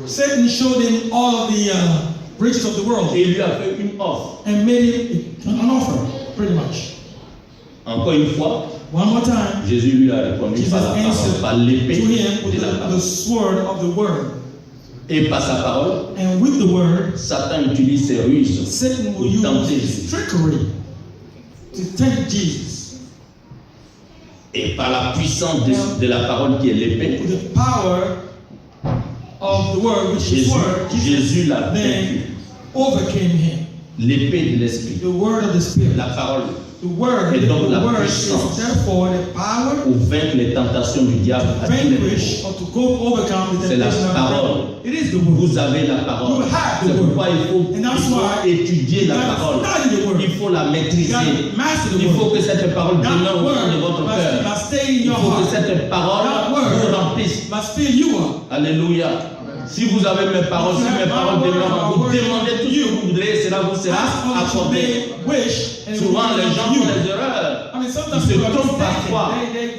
[SPEAKER 2] Satan showed him all of the riches of the world.
[SPEAKER 1] Et il lui a fait une offre.
[SPEAKER 2] And made him an offer, pretty much.
[SPEAKER 1] Encore une fois,
[SPEAKER 2] one more time,
[SPEAKER 1] Jésus lui a répondu par l'épée de la parole.
[SPEAKER 2] The sword of the word.
[SPEAKER 1] Et par sa parole,
[SPEAKER 2] and with the word,
[SPEAKER 1] Satan utilise ses ruses
[SPEAKER 2] Satan will use trickery to tempt Jesus.
[SPEAKER 1] Et par la puissance de la parole qui est l'épée,
[SPEAKER 2] the power of the word, which is word,
[SPEAKER 1] Jésus l'a vaincu.
[SPEAKER 2] Overcame him.
[SPEAKER 1] L'épée de l'esprit,
[SPEAKER 2] the word of the spirit,
[SPEAKER 1] la parole.
[SPEAKER 2] The word,
[SPEAKER 1] et donc
[SPEAKER 2] the
[SPEAKER 1] la
[SPEAKER 2] word
[SPEAKER 1] puissance
[SPEAKER 2] is therefore the power
[SPEAKER 1] pour vaincre les tentations du diable à tous les
[SPEAKER 2] vanquish or to go overcome the
[SPEAKER 1] c'est la
[SPEAKER 2] temptation of the
[SPEAKER 1] parole.
[SPEAKER 2] devil. It is the word.
[SPEAKER 1] Vous avez la parole.
[SPEAKER 2] You have the
[SPEAKER 1] C'est pourquoi
[SPEAKER 2] word.
[SPEAKER 1] il faut étudier la parole. Il faut la maîtriser. Il faut que cette parole demeure au fond de votre cœur. Il faut que cette parole vous remplisse. Alléluia. Si vous avez mes paroles, si mes paroles demeurent, vous demandez tout ce que vous voudrez, cela vous sera accordé. Souvent, les gens font des erreurs. Ils se trompent parfois.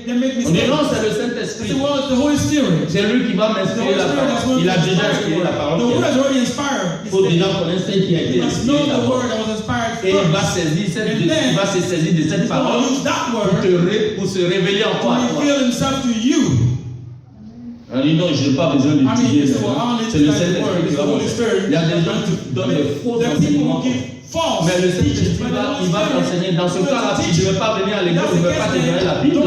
[SPEAKER 1] On dit non, c'est le Saint-Esprit. C'est lui qui va m'inspirer la parole. Il a déjà inspiré la parole. Il faut déjà connaître ce qui a été inspiré. Et il va se saisir de cette parole pour se révéler en toi. On dit non, je n'ai pas besoin d'étudier. C'est le Saint-Esprit qui va me faire. Il y a des gens qui donnent des faux enseignements. Mais le Saint-Esprit il va t'enseigner. Dans ce cas-là, si je ne vais pas venir à l'église, je ne vais pas te donner la Bible.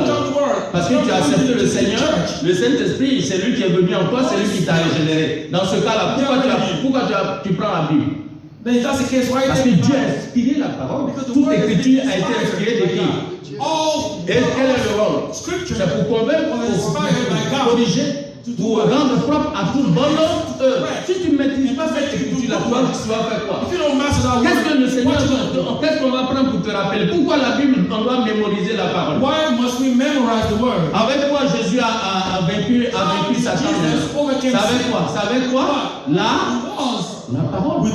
[SPEAKER 1] Parce que tu as accepté le Seigneur. Le Saint-Esprit, c'est lui qui est venu en toi, c'est lui qui t'a régénéré. Dans ce cas-là, pourquoi tu prends la Bible? Parce que Dieu a inspiré la parole. Toute écriture a été inspirée de qui? Et quel est le rôle? C'est pour convaincre, pour corriger, pour rendre propre à toute bonne œuvre. Si tu ne maîtrises pas cette écriture-là, tu vas faire quoi? Qu'est-ce que le Seigneur qu'est-ce qu'on va prendre pour te rappeler? Pourquoi la Bible, on doit mémoriser la parole? Avec quoi Jésus a vaincu Satan? C'est avec quoi? La parole.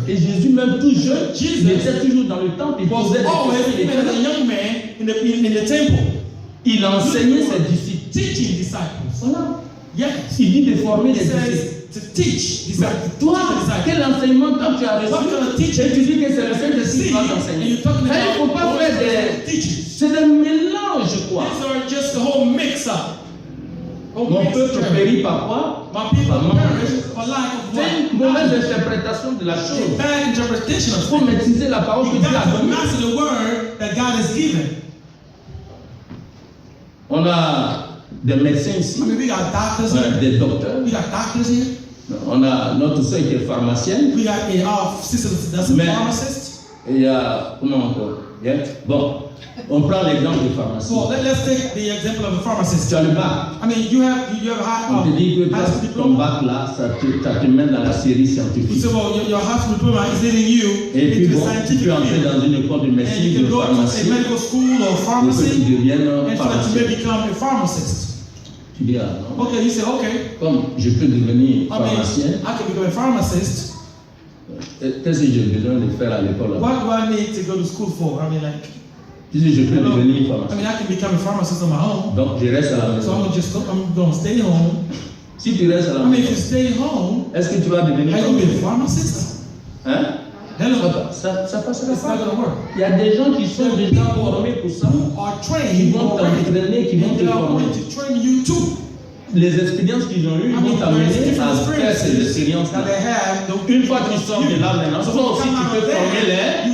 [SPEAKER 1] Et Jésus, même tout jeune, il était toujours dans le temple, il posait des questions. Il enseignait ses disciples. Voilà. Il dit de former des disciples. Toi, quel enseignement tu as reçu? Et tu dis que c'est le Saint-Esprit qui va t'enseigner. Il ne faut pas faire des... C'est des mélanges, quoi. Mon peuple périt par quoi? C'est une mauvaise interprétation de la chose. Il faut maîtriser la parole que Dieu a donnée. On a des médecins ici, des docteurs. On a notre soeur qui est pharmacienne. Mais il y a, comment encore? Bon, on prend l'exemple du pharmacien.
[SPEAKER 2] So let's take the example of a pharmacist.
[SPEAKER 1] Tu as le bac.
[SPEAKER 2] I mean, you have
[SPEAKER 1] on te dit que ton bac là, ça te mène dans la série scientifique.
[SPEAKER 2] So your high school diploma is leading you into the scientific
[SPEAKER 1] field. Tu peux entrer dans une école de médecine, de pharmacie.
[SPEAKER 2] A medical school or pharmacy.
[SPEAKER 1] Pour que tu deviennes
[SPEAKER 2] and so that you may become a pharmacist.
[SPEAKER 1] Tu dis ah non.
[SPEAKER 2] Okay, you say okay.
[SPEAKER 1] Comme je peux devenir pharmacien.
[SPEAKER 2] I can become a pharmacist.
[SPEAKER 1] Qu'est-ce que j'ai besoin de faire à l'école?
[SPEAKER 2] What do I need to go to school for? I mean, like.
[SPEAKER 1] Si je peux devenir pharmacien.
[SPEAKER 2] I mean, I can become a pharmacist on my own.
[SPEAKER 1] Donc je reste à la maison.
[SPEAKER 2] So I'm going to stay home.
[SPEAKER 1] Si tu restes à la maison.
[SPEAKER 2] I mean, if you stay home,
[SPEAKER 1] est-ce que tu vas devenir
[SPEAKER 2] pharmacist?
[SPEAKER 1] Hein?
[SPEAKER 2] Hello.
[SPEAKER 1] Ça passera
[SPEAKER 2] pas.
[SPEAKER 1] Il y a des gens qui sont déjà formés pour ça. Qui vont t'entraîner, qui vont te former. Les expériences qu'ils ont eues vont t'amener à faire ces expériences. Une fois que tu sors de là maintenant, toi aussi tu peux former les.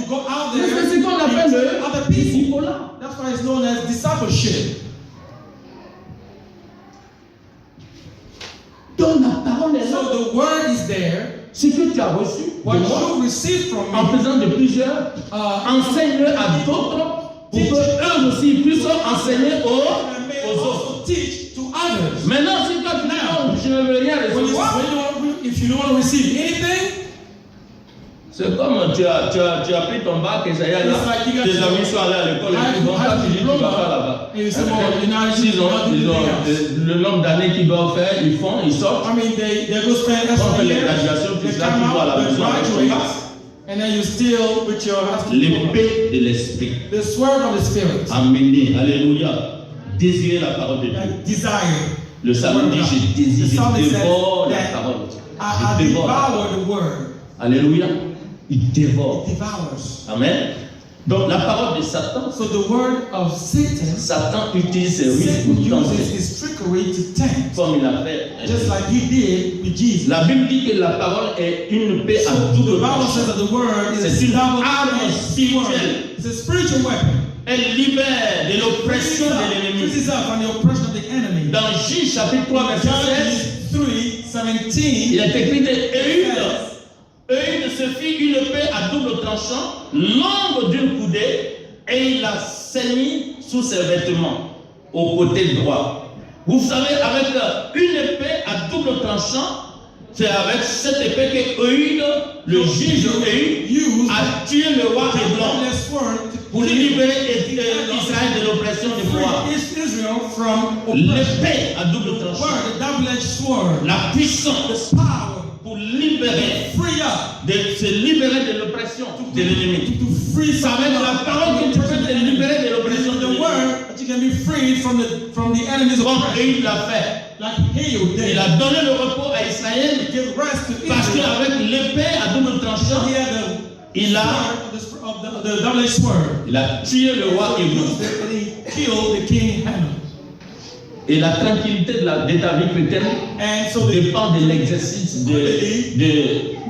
[SPEAKER 1] C'est ce qu'on appelle le disciple-là.
[SPEAKER 2] That's why it's known as discipleship.
[SPEAKER 1] Donc la parole est là.
[SPEAKER 2] So the word is there.
[SPEAKER 1] Ce que tu as reçu de
[SPEAKER 2] What
[SPEAKER 1] moi,
[SPEAKER 2] you receive from
[SPEAKER 1] en
[SPEAKER 2] me,
[SPEAKER 1] faisant de plusieurs, enseigne-le à d'autres pour qu'eux aussi puissent enseigner
[SPEAKER 2] and may
[SPEAKER 1] aux autres.
[SPEAKER 2] also teach to others.
[SPEAKER 1] Maintenant, si toi tu dis non, je ne veux rien recevoir,
[SPEAKER 2] If you don't want to receive anything,
[SPEAKER 1] c'est comme tu as pris ton bac et ça y est là,
[SPEAKER 2] It's like you got
[SPEAKER 1] tes
[SPEAKER 2] to-
[SPEAKER 1] amis sont allés à l'école et puis bon, toi tu dis tu vas pas là-bas.
[SPEAKER 2] and you say, well, you're not
[SPEAKER 1] S'ils ont,
[SPEAKER 2] doing
[SPEAKER 1] le nombre d'années qu'ils doivent faire, ils font, ils sortent.
[SPEAKER 2] I mean, they go spend
[SPEAKER 1] On
[SPEAKER 2] extra
[SPEAKER 1] fait les
[SPEAKER 2] years,
[SPEAKER 1] graduations,
[SPEAKER 2] they
[SPEAKER 1] puis là,
[SPEAKER 2] come
[SPEAKER 1] tu vas à la
[SPEAKER 2] out, they
[SPEAKER 1] maison avec ton bac.
[SPEAKER 2] graduate, and then you still with your
[SPEAKER 1] L'épée de l'esprit.
[SPEAKER 2] the sword of the spirit,
[SPEAKER 1] Amenez, alléluia. Désirez la parole de Dieu.
[SPEAKER 2] desire.
[SPEAKER 1] Le samedi, je désire,
[SPEAKER 2] The psalmist
[SPEAKER 1] je
[SPEAKER 2] says
[SPEAKER 1] dévore la
[SPEAKER 2] that
[SPEAKER 1] parole.
[SPEAKER 2] I
[SPEAKER 1] Je dévore.
[SPEAKER 2] devour the word.
[SPEAKER 1] Alléluia. Il dévore.
[SPEAKER 2] It devours.
[SPEAKER 1] Amen. Donc la parole de Satan,
[SPEAKER 2] So the word of Satan,
[SPEAKER 1] Satan utilise ses ruses
[SPEAKER 2] Satan
[SPEAKER 1] pour tenter,
[SPEAKER 2] uses his trickery to tempt,
[SPEAKER 1] comme il a fait.
[SPEAKER 2] just like he did with Jesus.
[SPEAKER 1] La Bible dit que la parole est une paix à
[SPEAKER 2] So the
[SPEAKER 1] double
[SPEAKER 2] Bible says
[SPEAKER 1] tranchant.
[SPEAKER 2] that the word is
[SPEAKER 1] C'est une
[SPEAKER 2] a
[SPEAKER 1] arme
[SPEAKER 2] double-edged
[SPEAKER 1] spirituelle.
[SPEAKER 2] word. It's a spiritual weapon.
[SPEAKER 1] Elle libère de l'oppression de l'ennemi.
[SPEAKER 2] Frees us from the oppression of the enemy.
[SPEAKER 1] Dans Juge chapitre 3 verset 16,
[SPEAKER 2] Judges 3:17.
[SPEAKER 1] il est écrit de Ehud se fit une épée à double tranchant, longue d'une coudée, et il la ceignit sous ses vêtements, au côté droit. Vous savez, avec une épée à double tranchant, c'est avec cette épée que Ehud, le juge Ehud, a tué le roi Héblon pour libérer Israël de l'oppression du roi.
[SPEAKER 2] Israel from oppression.
[SPEAKER 1] L'épée à double tranchant,
[SPEAKER 2] Word, the double-edged sword,
[SPEAKER 1] la puissance
[SPEAKER 2] power,
[SPEAKER 1] pour libérer,
[SPEAKER 2] free up,
[SPEAKER 1] de se libérer de l'oppression de l'ennemi.
[SPEAKER 2] to free
[SPEAKER 1] C'est avec la parole que tu peux te libérer de l'oppression de
[SPEAKER 2] the
[SPEAKER 1] l'ennemi.
[SPEAKER 2] word that you can be freed from the enemies of
[SPEAKER 1] Comme
[SPEAKER 2] oppression.
[SPEAKER 1] Ehud l'a fait.
[SPEAKER 2] Like Hail
[SPEAKER 1] Il
[SPEAKER 2] did.
[SPEAKER 1] a donné le repos à Israël
[SPEAKER 2] Give rest to
[SPEAKER 1] parce
[SPEAKER 2] Israel.
[SPEAKER 1] qu'avec l'épée à double tranchant,
[SPEAKER 2] He had
[SPEAKER 1] il a
[SPEAKER 2] the double-edged sword.
[SPEAKER 1] tué le roi Héblon.
[SPEAKER 2] And he killed the king Haman.
[SPEAKER 1] Et la tranquillité de ta vie chrétienne
[SPEAKER 2] And so the
[SPEAKER 1] dépend de l'exercice de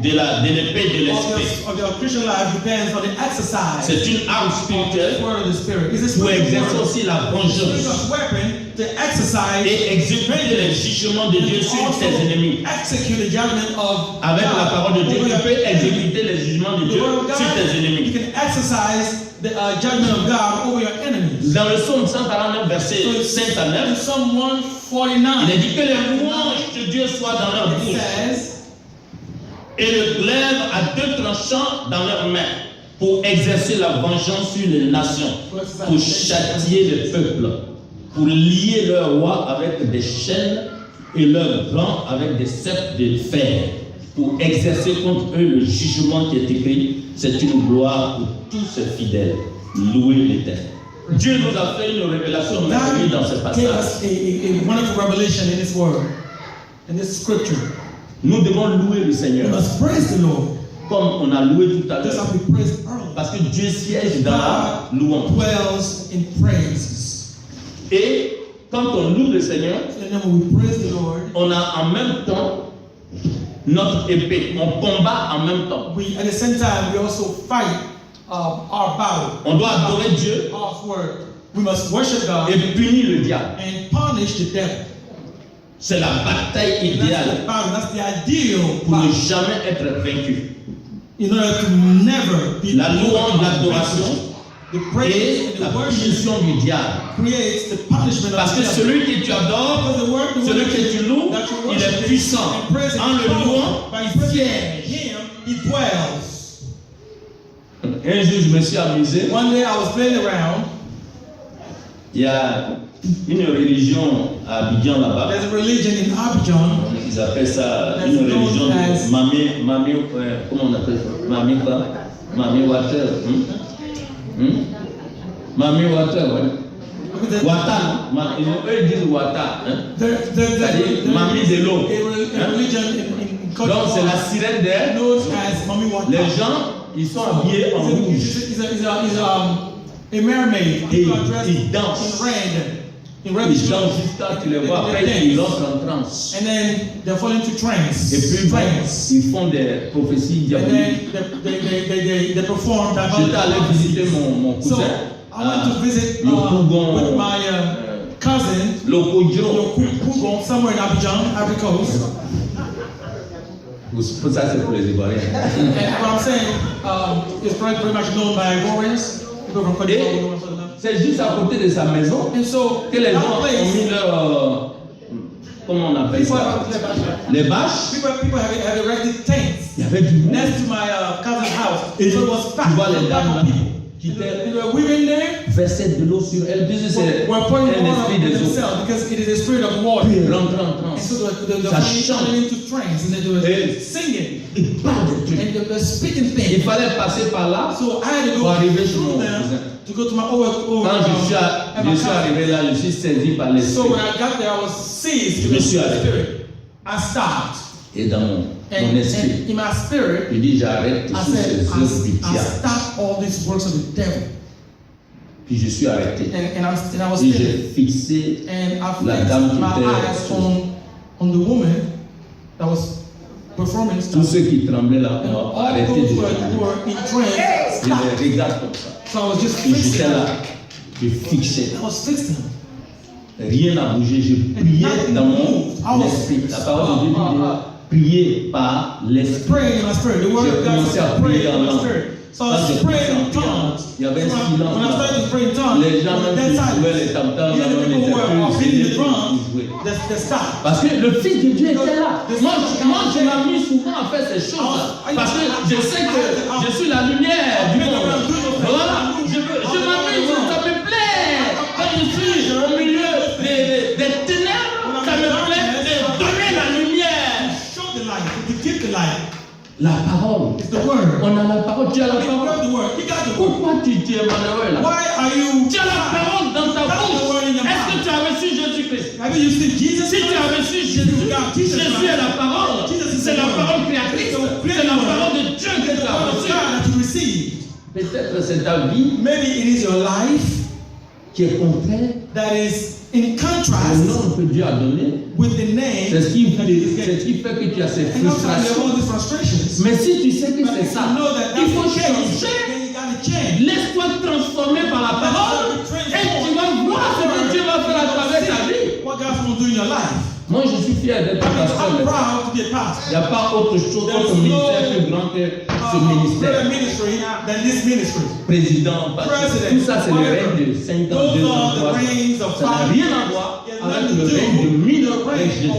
[SPEAKER 1] l'épée de l'esprit.
[SPEAKER 2] of your Christian life depends on the exercise
[SPEAKER 1] C'est une arme
[SPEAKER 2] of the
[SPEAKER 1] spirituelle
[SPEAKER 2] word of the Spirit. It's a
[SPEAKER 1] pour
[SPEAKER 2] spiritual
[SPEAKER 1] exercer
[SPEAKER 2] word.
[SPEAKER 1] aussi la
[SPEAKER 2] It's a
[SPEAKER 1] vengeance
[SPEAKER 2] weapon to exercise
[SPEAKER 1] et exécuter les jugements de Dieu sur ses ennemis.
[SPEAKER 2] execute the judgment of
[SPEAKER 1] Avec
[SPEAKER 2] God
[SPEAKER 1] la parole de Dieu,
[SPEAKER 2] over
[SPEAKER 1] tu
[SPEAKER 2] your
[SPEAKER 1] peux
[SPEAKER 2] enemies.
[SPEAKER 1] exécuter les jugements de
[SPEAKER 2] The
[SPEAKER 1] Dieu
[SPEAKER 2] word of
[SPEAKER 1] sur tes
[SPEAKER 2] God, you
[SPEAKER 1] ennemis.
[SPEAKER 2] can exercise the judgment of God over your enemies.
[SPEAKER 1] Dans le psaume 149, verset 5 à
[SPEAKER 2] In
[SPEAKER 1] 9,
[SPEAKER 2] Psalm
[SPEAKER 1] il
[SPEAKER 2] 149,
[SPEAKER 1] est dit que les louanges de Dieu soient dans leur
[SPEAKER 2] it
[SPEAKER 1] bouche
[SPEAKER 2] says,
[SPEAKER 1] et le glaive à deux tranchants dans leurs mains pour exercer la vengeance sur les nations, pour châtier les peuples, pour lier leurs rois avec des chaînes et leurs grands avec des ceps de fer, pour exercer contre eux le jugement qui est écrit. C'est une gloire pour tous ses fidèles. Louez l'Éternel. Dieu nous a fait une révélation merveilleuse dans ce
[SPEAKER 2] God
[SPEAKER 1] passage.
[SPEAKER 2] gave us a wonderful revelation in this word, in this scripture.
[SPEAKER 1] Nous devons louer le
[SPEAKER 2] We
[SPEAKER 1] Seigneur,
[SPEAKER 2] must praise the Lord,
[SPEAKER 1] comme on a loué tout à
[SPEAKER 2] just
[SPEAKER 1] l'heure.
[SPEAKER 2] like we praised earlier.
[SPEAKER 1] Parce que Dieu siège dans la
[SPEAKER 2] God
[SPEAKER 1] louange.
[SPEAKER 2] dwells in praises.
[SPEAKER 1] Et quand on loue le Seigneur,
[SPEAKER 2] And then when we praise the Lord,
[SPEAKER 1] on a en même temps notre épée. On combat en même temps.
[SPEAKER 2] we at the same time we also fight our battle.
[SPEAKER 1] On doit adorer Dieu
[SPEAKER 2] Our word. We must worship God
[SPEAKER 1] et punir le diable.
[SPEAKER 2] and punish the devil.
[SPEAKER 1] C'est la bataille
[SPEAKER 2] And that's
[SPEAKER 1] idéale
[SPEAKER 2] the battle. That's the ideal
[SPEAKER 1] pour ne
[SPEAKER 2] battle.
[SPEAKER 1] jamais être vaincu.
[SPEAKER 2] In order to never be
[SPEAKER 1] La louange, l'adoration
[SPEAKER 2] the praise
[SPEAKER 1] et
[SPEAKER 2] and
[SPEAKER 1] la
[SPEAKER 2] the worship
[SPEAKER 1] punition du diable.
[SPEAKER 2] creates the punishment
[SPEAKER 1] Parce
[SPEAKER 2] of
[SPEAKER 1] que
[SPEAKER 2] the devil.
[SPEAKER 1] celui que tu adores,
[SPEAKER 2] Because the word
[SPEAKER 1] celui que tu loues,
[SPEAKER 2] that you
[SPEAKER 1] il est
[SPEAKER 2] worship
[SPEAKER 1] puissant.
[SPEAKER 2] and praise
[SPEAKER 1] En le
[SPEAKER 2] him,
[SPEAKER 1] louant,
[SPEAKER 2] by
[SPEAKER 1] il
[SPEAKER 2] praising
[SPEAKER 1] siège.
[SPEAKER 2] him, he dwells.
[SPEAKER 1] Un jour, je me suis amusé.
[SPEAKER 2] One day I was playing around.
[SPEAKER 1] Il y a une religion à Abidjan là-bas.
[SPEAKER 2] There's a religion in Abidjan.
[SPEAKER 1] Ils appellent ça
[SPEAKER 2] That's
[SPEAKER 1] une
[SPEAKER 2] known
[SPEAKER 1] religion
[SPEAKER 2] as-
[SPEAKER 1] de comment on appelle ça? Mami quoi? Mami water. Mami water, ouais. Wata, non? Eux ils disent wata. Hein? C'est-à-dire mami de l'eau.
[SPEAKER 2] A religion in Côte
[SPEAKER 1] Donc c'est la
[SPEAKER 2] d'Ivoire
[SPEAKER 1] sirène d'air.
[SPEAKER 2] known as Mami Wata.
[SPEAKER 1] Les gens, ils sont habillés en rouge.
[SPEAKER 2] He's a mermaid.
[SPEAKER 1] Et
[SPEAKER 2] People are dressed
[SPEAKER 1] ils dansent.
[SPEAKER 2] in red. In red
[SPEAKER 1] Ils dansent jusqu'à tu les vois. Après ils rentrent en transe.
[SPEAKER 2] And then they fall into trance.
[SPEAKER 1] Et puis
[SPEAKER 2] trance.
[SPEAKER 1] ils font des prophéties
[SPEAKER 2] And
[SPEAKER 1] diaboliques.
[SPEAKER 2] then they perform
[SPEAKER 1] J'étais allé visiter mon
[SPEAKER 2] So
[SPEAKER 1] cousin.
[SPEAKER 2] I went to visit
[SPEAKER 1] le Pougon,
[SPEAKER 2] with my cousin,
[SPEAKER 1] Lokojo.
[SPEAKER 2] Pougon, somewhere in Abidjan, Ivory Coast.
[SPEAKER 1] Pour ça, c'est pour les Ivoiriens.
[SPEAKER 2] And what I'm saying, it's very much known by Ivorians. People from Côte d'Ivoire know what I'm talking about.
[SPEAKER 1] C'est juste à côté de sa maison
[SPEAKER 2] And so,
[SPEAKER 1] que les
[SPEAKER 2] that
[SPEAKER 1] gens ont
[SPEAKER 2] place,
[SPEAKER 1] mis leur... comment on appelle
[SPEAKER 2] people,
[SPEAKER 1] ça? Les bâches.
[SPEAKER 2] people have erected tents
[SPEAKER 1] Il y avait du monde.
[SPEAKER 2] next to my cousin's house.
[SPEAKER 1] Et
[SPEAKER 2] So it was
[SPEAKER 1] tu
[SPEAKER 2] packed
[SPEAKER 1] vois les
[SPEAKER 2] with
[SPEAKER 1] dames là,
[SPEAKER 2] people.
[SPEAKER 1] qui étaient
[SPEAKER 2] There were women there.
[SPEAKER 1] versaient de l'eau sur elles, puisque c'est
[SPEAKER 2] We're pouring
[SPEAKER 1] un
[SPEAKER 2] water
[SPEAKER 1] esprit
[SPEAKER 2] on
[SPEAKER 1] des eaux.
[SPEAKER 2] themselves because it is a spirit of water.
[SPEAKER 1] Puis rentre en
[SPEAKER 2] And
[SPEAKER 1] transe.
[SPEAKER 2] so the
[SPEAKER 1] Ça
[SPEAKER 2] flames
[SPEAKER 1] chante.
[SPEAKER 2] turning into trance and they were
[SPEAKER 1] Et-
[SPEAKER 2] singing
[SPEAKER 1] Ils parlent de trucs.
[SPEAKER 2] and they were speaking
[SPEAKER 1] Il
[SPEAKER 2] things.
[SPEAKER 1] fallait passer par là.
[SPEAKER 2] So I had to
[SPEAKER 1] Pour
[SPEAKER 2] go
[SPEAKER 1] arriver chez mon
[SPEAKER 2] through them
[SPEAKER 1] cousin.
[SPEAKER 2] to go to my over
[SPEAKER 1] Quand je suis arrivé là, je suis saisi par
[SPEAKER 2] So
[SPEAKER 1] l'esprit.
[SPEAKER 2] when I got there, I was seized
[SPEAKER 1] Je
[SPEAKER 2] with
[SPEAKER 1] me suis
[SPEAKER 2] the
[SPEAKER 1] arrêté.
[SPEAKER 2] spirit. I stopped.
[SPEAKER 1] Et dans mon
[SPEAKER 2] And
[SPEAKER 1] esprit,
[SPEAKER 2] in my spirit,
[SPEAKER 1] je dis j'arrête
[SPEAKER 2] I
[SPEAKER 1] tous
[SPEAKER 2] said,
[SPEAKER 1] ces œuvres du
[SPEAKER 2] I
[SPEAKER 1] diable.
[SPEAKER 2] stopped all these works of the devil.
[SPEAKER 1] Puis je suis arrêté.
[SPEAKER 2] And I was
[SPEAKER 1] Et
[SPEAKER 2] still.
[SPEAKER 1] j'ai fixé
[SPEAKER 2] And I
[SPEAKER 1] La
[SPEAKER 2] fixed
[SPEAKER 1] dame qui
[SPEAKER 2] my
[SPEAKER 1] était
[SPEAKER 2] eyes on the woman that was performing
[SPEAKER 1] tous
[SPEAKER 2] stuff.
[SPEAKER 1] ceux qui tremblaient là,
[SPEAKER 2] And
[SPEAKER 1] ont
[SPEAKER 2] all
[SPEAKER 1] arrêté
[SPEAKER 2] those
[SPEAKER 1] de
[SPEAKER 2] who
[SPEAKER 1] regarder.
[SPEAKER 2] were in trance
[SPEAKER 1] Je
[SPEAKER 2] stopped.
[SPEAKER 1] les regarde comme ça.
[SPEAKER 2] So I was just
[SPEAKER 1] Et
[SPEAKER 2] fixing
[SPEAKER 1] j'étais
[SPEAKER 2] them.
[SPEAKER 1] là, je fixais.
[SPEAKER 2] I was fixing them.
[SPEAKER 1] Rien n'a bougé, je priais dans mon esprit. La parole de Dieu dit prier par l'esprit.
[SPEAKER 2] Praying in my spirit. The word of
[SPEAKER 1] J'ai
[SPEAKER 2] God
[SPEAKER 1] commencé à
[SPEAKER 2] says pray
[SPEAKER 1] prier en
[SPEAKER 2] in my
[SPEAKER 1] langue.
[SPEAKER 2] spirit. So I
[SPEAKER 1] Quand
[SPEAKER 2] was
[SPEAKER 1] j'ai
[SPEAKER 2] praying in
[SPEAKER 1] commencé à prier en langue,
[SPEAKER 2] tongues.
[SPEAKER 1] il y avait un
[SPEAKER 2] So
[SPEAKER 1] silence
[SPEAKER 2] when I
[SPEAKER 1] là.
[SPEAKER 2] started to pray in tongues,
[SPEAKER 1] Les gens
[SPEAKER 2] there was
[SPEAKER 1] même
[SPEAKER 2] dead
[SPEAKER 1] qui jouaient
[SPEAKER 2] silence.
[SPEAKER 1] les tam-tams,
[SPEAKER 2] Even
[SPEAKER 1] là,
[SPEAKER 2] the
[SPEAKER 1] on
[SPEAKER 2] people who
[SPEAKER 1] était
[SPEAKER 2] were
[SPEAKER 1] plus
[SPEAKER 2] beating the
[SPEAKER 1] gênés
[SPEAKER 2] drums,
[SPEAKER 1] pour jouer.
[SPEAKER 2] they stopped.
[SPEAKER 1] Parce que le Fils de Dieu était là. Moi, tu m'as mis souvent à faire ces choses-là. Parce que je sais que je suis la lumière du monde. Voilà. Je m'amuse, ça me plaît. Quand je suis au milieu des ténèbres, ça me plaît de donner la lumière.
[SPEAKER 2] Show the light, to give the light.
[SPEAKER 1] La parole.
[SPEAKER 2] It's the word.
[SPEAKER 1] On a la parole. Tu as la
[SPEAKER 2] You have
[SPEAKER 1] parole.
[SPEAKER 2] the word. You got the word.
[SPEAKER 1] Pourquoi tu es malheureux là?
[SPEAKER 2] Why are you?
[SPEAKER 1] Tu as la parole dans ta bouche. Est-ce que tu as reçu Jésus-Christ?
[SPEAKER 2] Have you seen Jesus?
[SPEAKER 1] Si tu as reçu Jésus, Jésus est la parole. C'est la parole créatrice. C'est la parole de Dieu que tu as
[SPEAKER 2] God
[SPEAKER 1] reçue.
[SPEAKER 2] that you received.
[SPEAKER 1] Peut-être c'est ta vie
[SPEAKER 2] Maybe it is your life
[SPEAKER 1] qui est contraire
[SPEAKER 2] that is in
[SPEAKER 1] au
[SPEAKER 2] contrast
[SPEAKER 1] nom que Dieu a donné.
[SPEAKER 2] with the name.
[SPEAKER 1] C'est ce qui
[SPEAKER 2] that you
[SPEAKER 1] fait,
[SPEAKER 2] get.
[SPEAKER 1] c'est ce qui fait que tu as ces
[SPEAKER 2] And sometimes you have
[SPEAKER 1] frustrations.
[SPEAKER 2] all these frustrations.
[SPEAKER 1] Mais si tu sais que
[SPEAKER 2] But
[SPEAKER 1] c'est
[SPEAKER 2] if
[SPEAKER 1] ça,
[SPEAKER 2] you know that
[SPEAKER 1] il
[SPEAKER 2] that's
[SPEAKER 1] faut
[SPEAKER 2] the case,
[SPEAKER 1] changer.
[SPEAKER 2] then you got to change.
[SPEAKER 1] Laisse-toi transformer par la parole et tu vas voir ce que Dieu va faire à travers ta vie.
[SPEAKER 2] What God's going to do in your life.
[SPEAKER 1] Moi, je suis fier d'être pasteur.
[SPEAKER 2] I'm
[SPEAKER 1] Il
[SPEAKER 2] proud to be a pastor.
[SPEAKER 1] n'y a pas autre chose, autre ministère plus grand que ce
[SPEAKER 2] Greater
[SPEAKER 1] ministère.
[SPEAKER 2] ministry than this ministry.
[SPEAKER 1] Président, pasteur, tout ça, c'est le règne de 5 ans, 2 ans, 3 ans. Ça n'a rien à voir avec le règne de 1000 ans avec Jésus.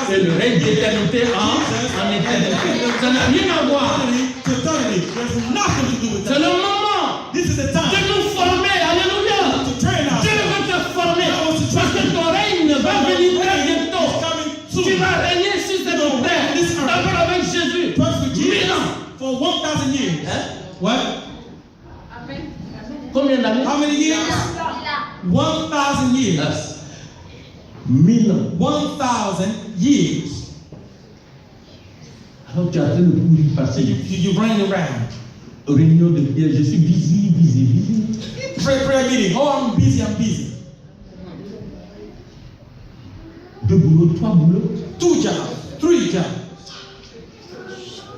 [SPEAKER 1] C'est le règne d'éternité en éternité. Ça n'a rien à voir. C'est le moment
[SPEAKER 2] This is the
[SPEAKER 1] de
[SPEAKER 2] time
[SPEAKER 1] nous former. Alléluia.
[SPEAKER 2] to train us.
[SPEAKER 1] Dieu veut te former parce que ton règne va venir très bientôt. Tu vas régner sur cette terre. D'abord avec Jésus.
[SPEAKER 2] First with
[SPEAKER 1] 1000
[SPEAKER 2] Jesus
[SPEAKER 1] ans.
[SPEAKER 2] for 1,000 years.
[SPEAKER 1] Hein?
[SPEAKER 2] What?
[SPEAKER 1] Combien d'années?
[SPEAKER 2] How many years? 1,000 years.
[SPEAKER 1] 1000 ans.
[SPEAKER 2] 1,000 years.
[SPEAKER 1] Alors tu as fait le courir passer.
[SPEAKER 2] You ran around.
[SPEAKER 1] Réunion de prière, je suis busy.
[SPEAKER 2] Prayer meeting. Oh, I'm busy.
[SPEAKER 1] Deux boulots, 3 boulots.
[SPEAKER 2] 2 jobs. 3 jobs.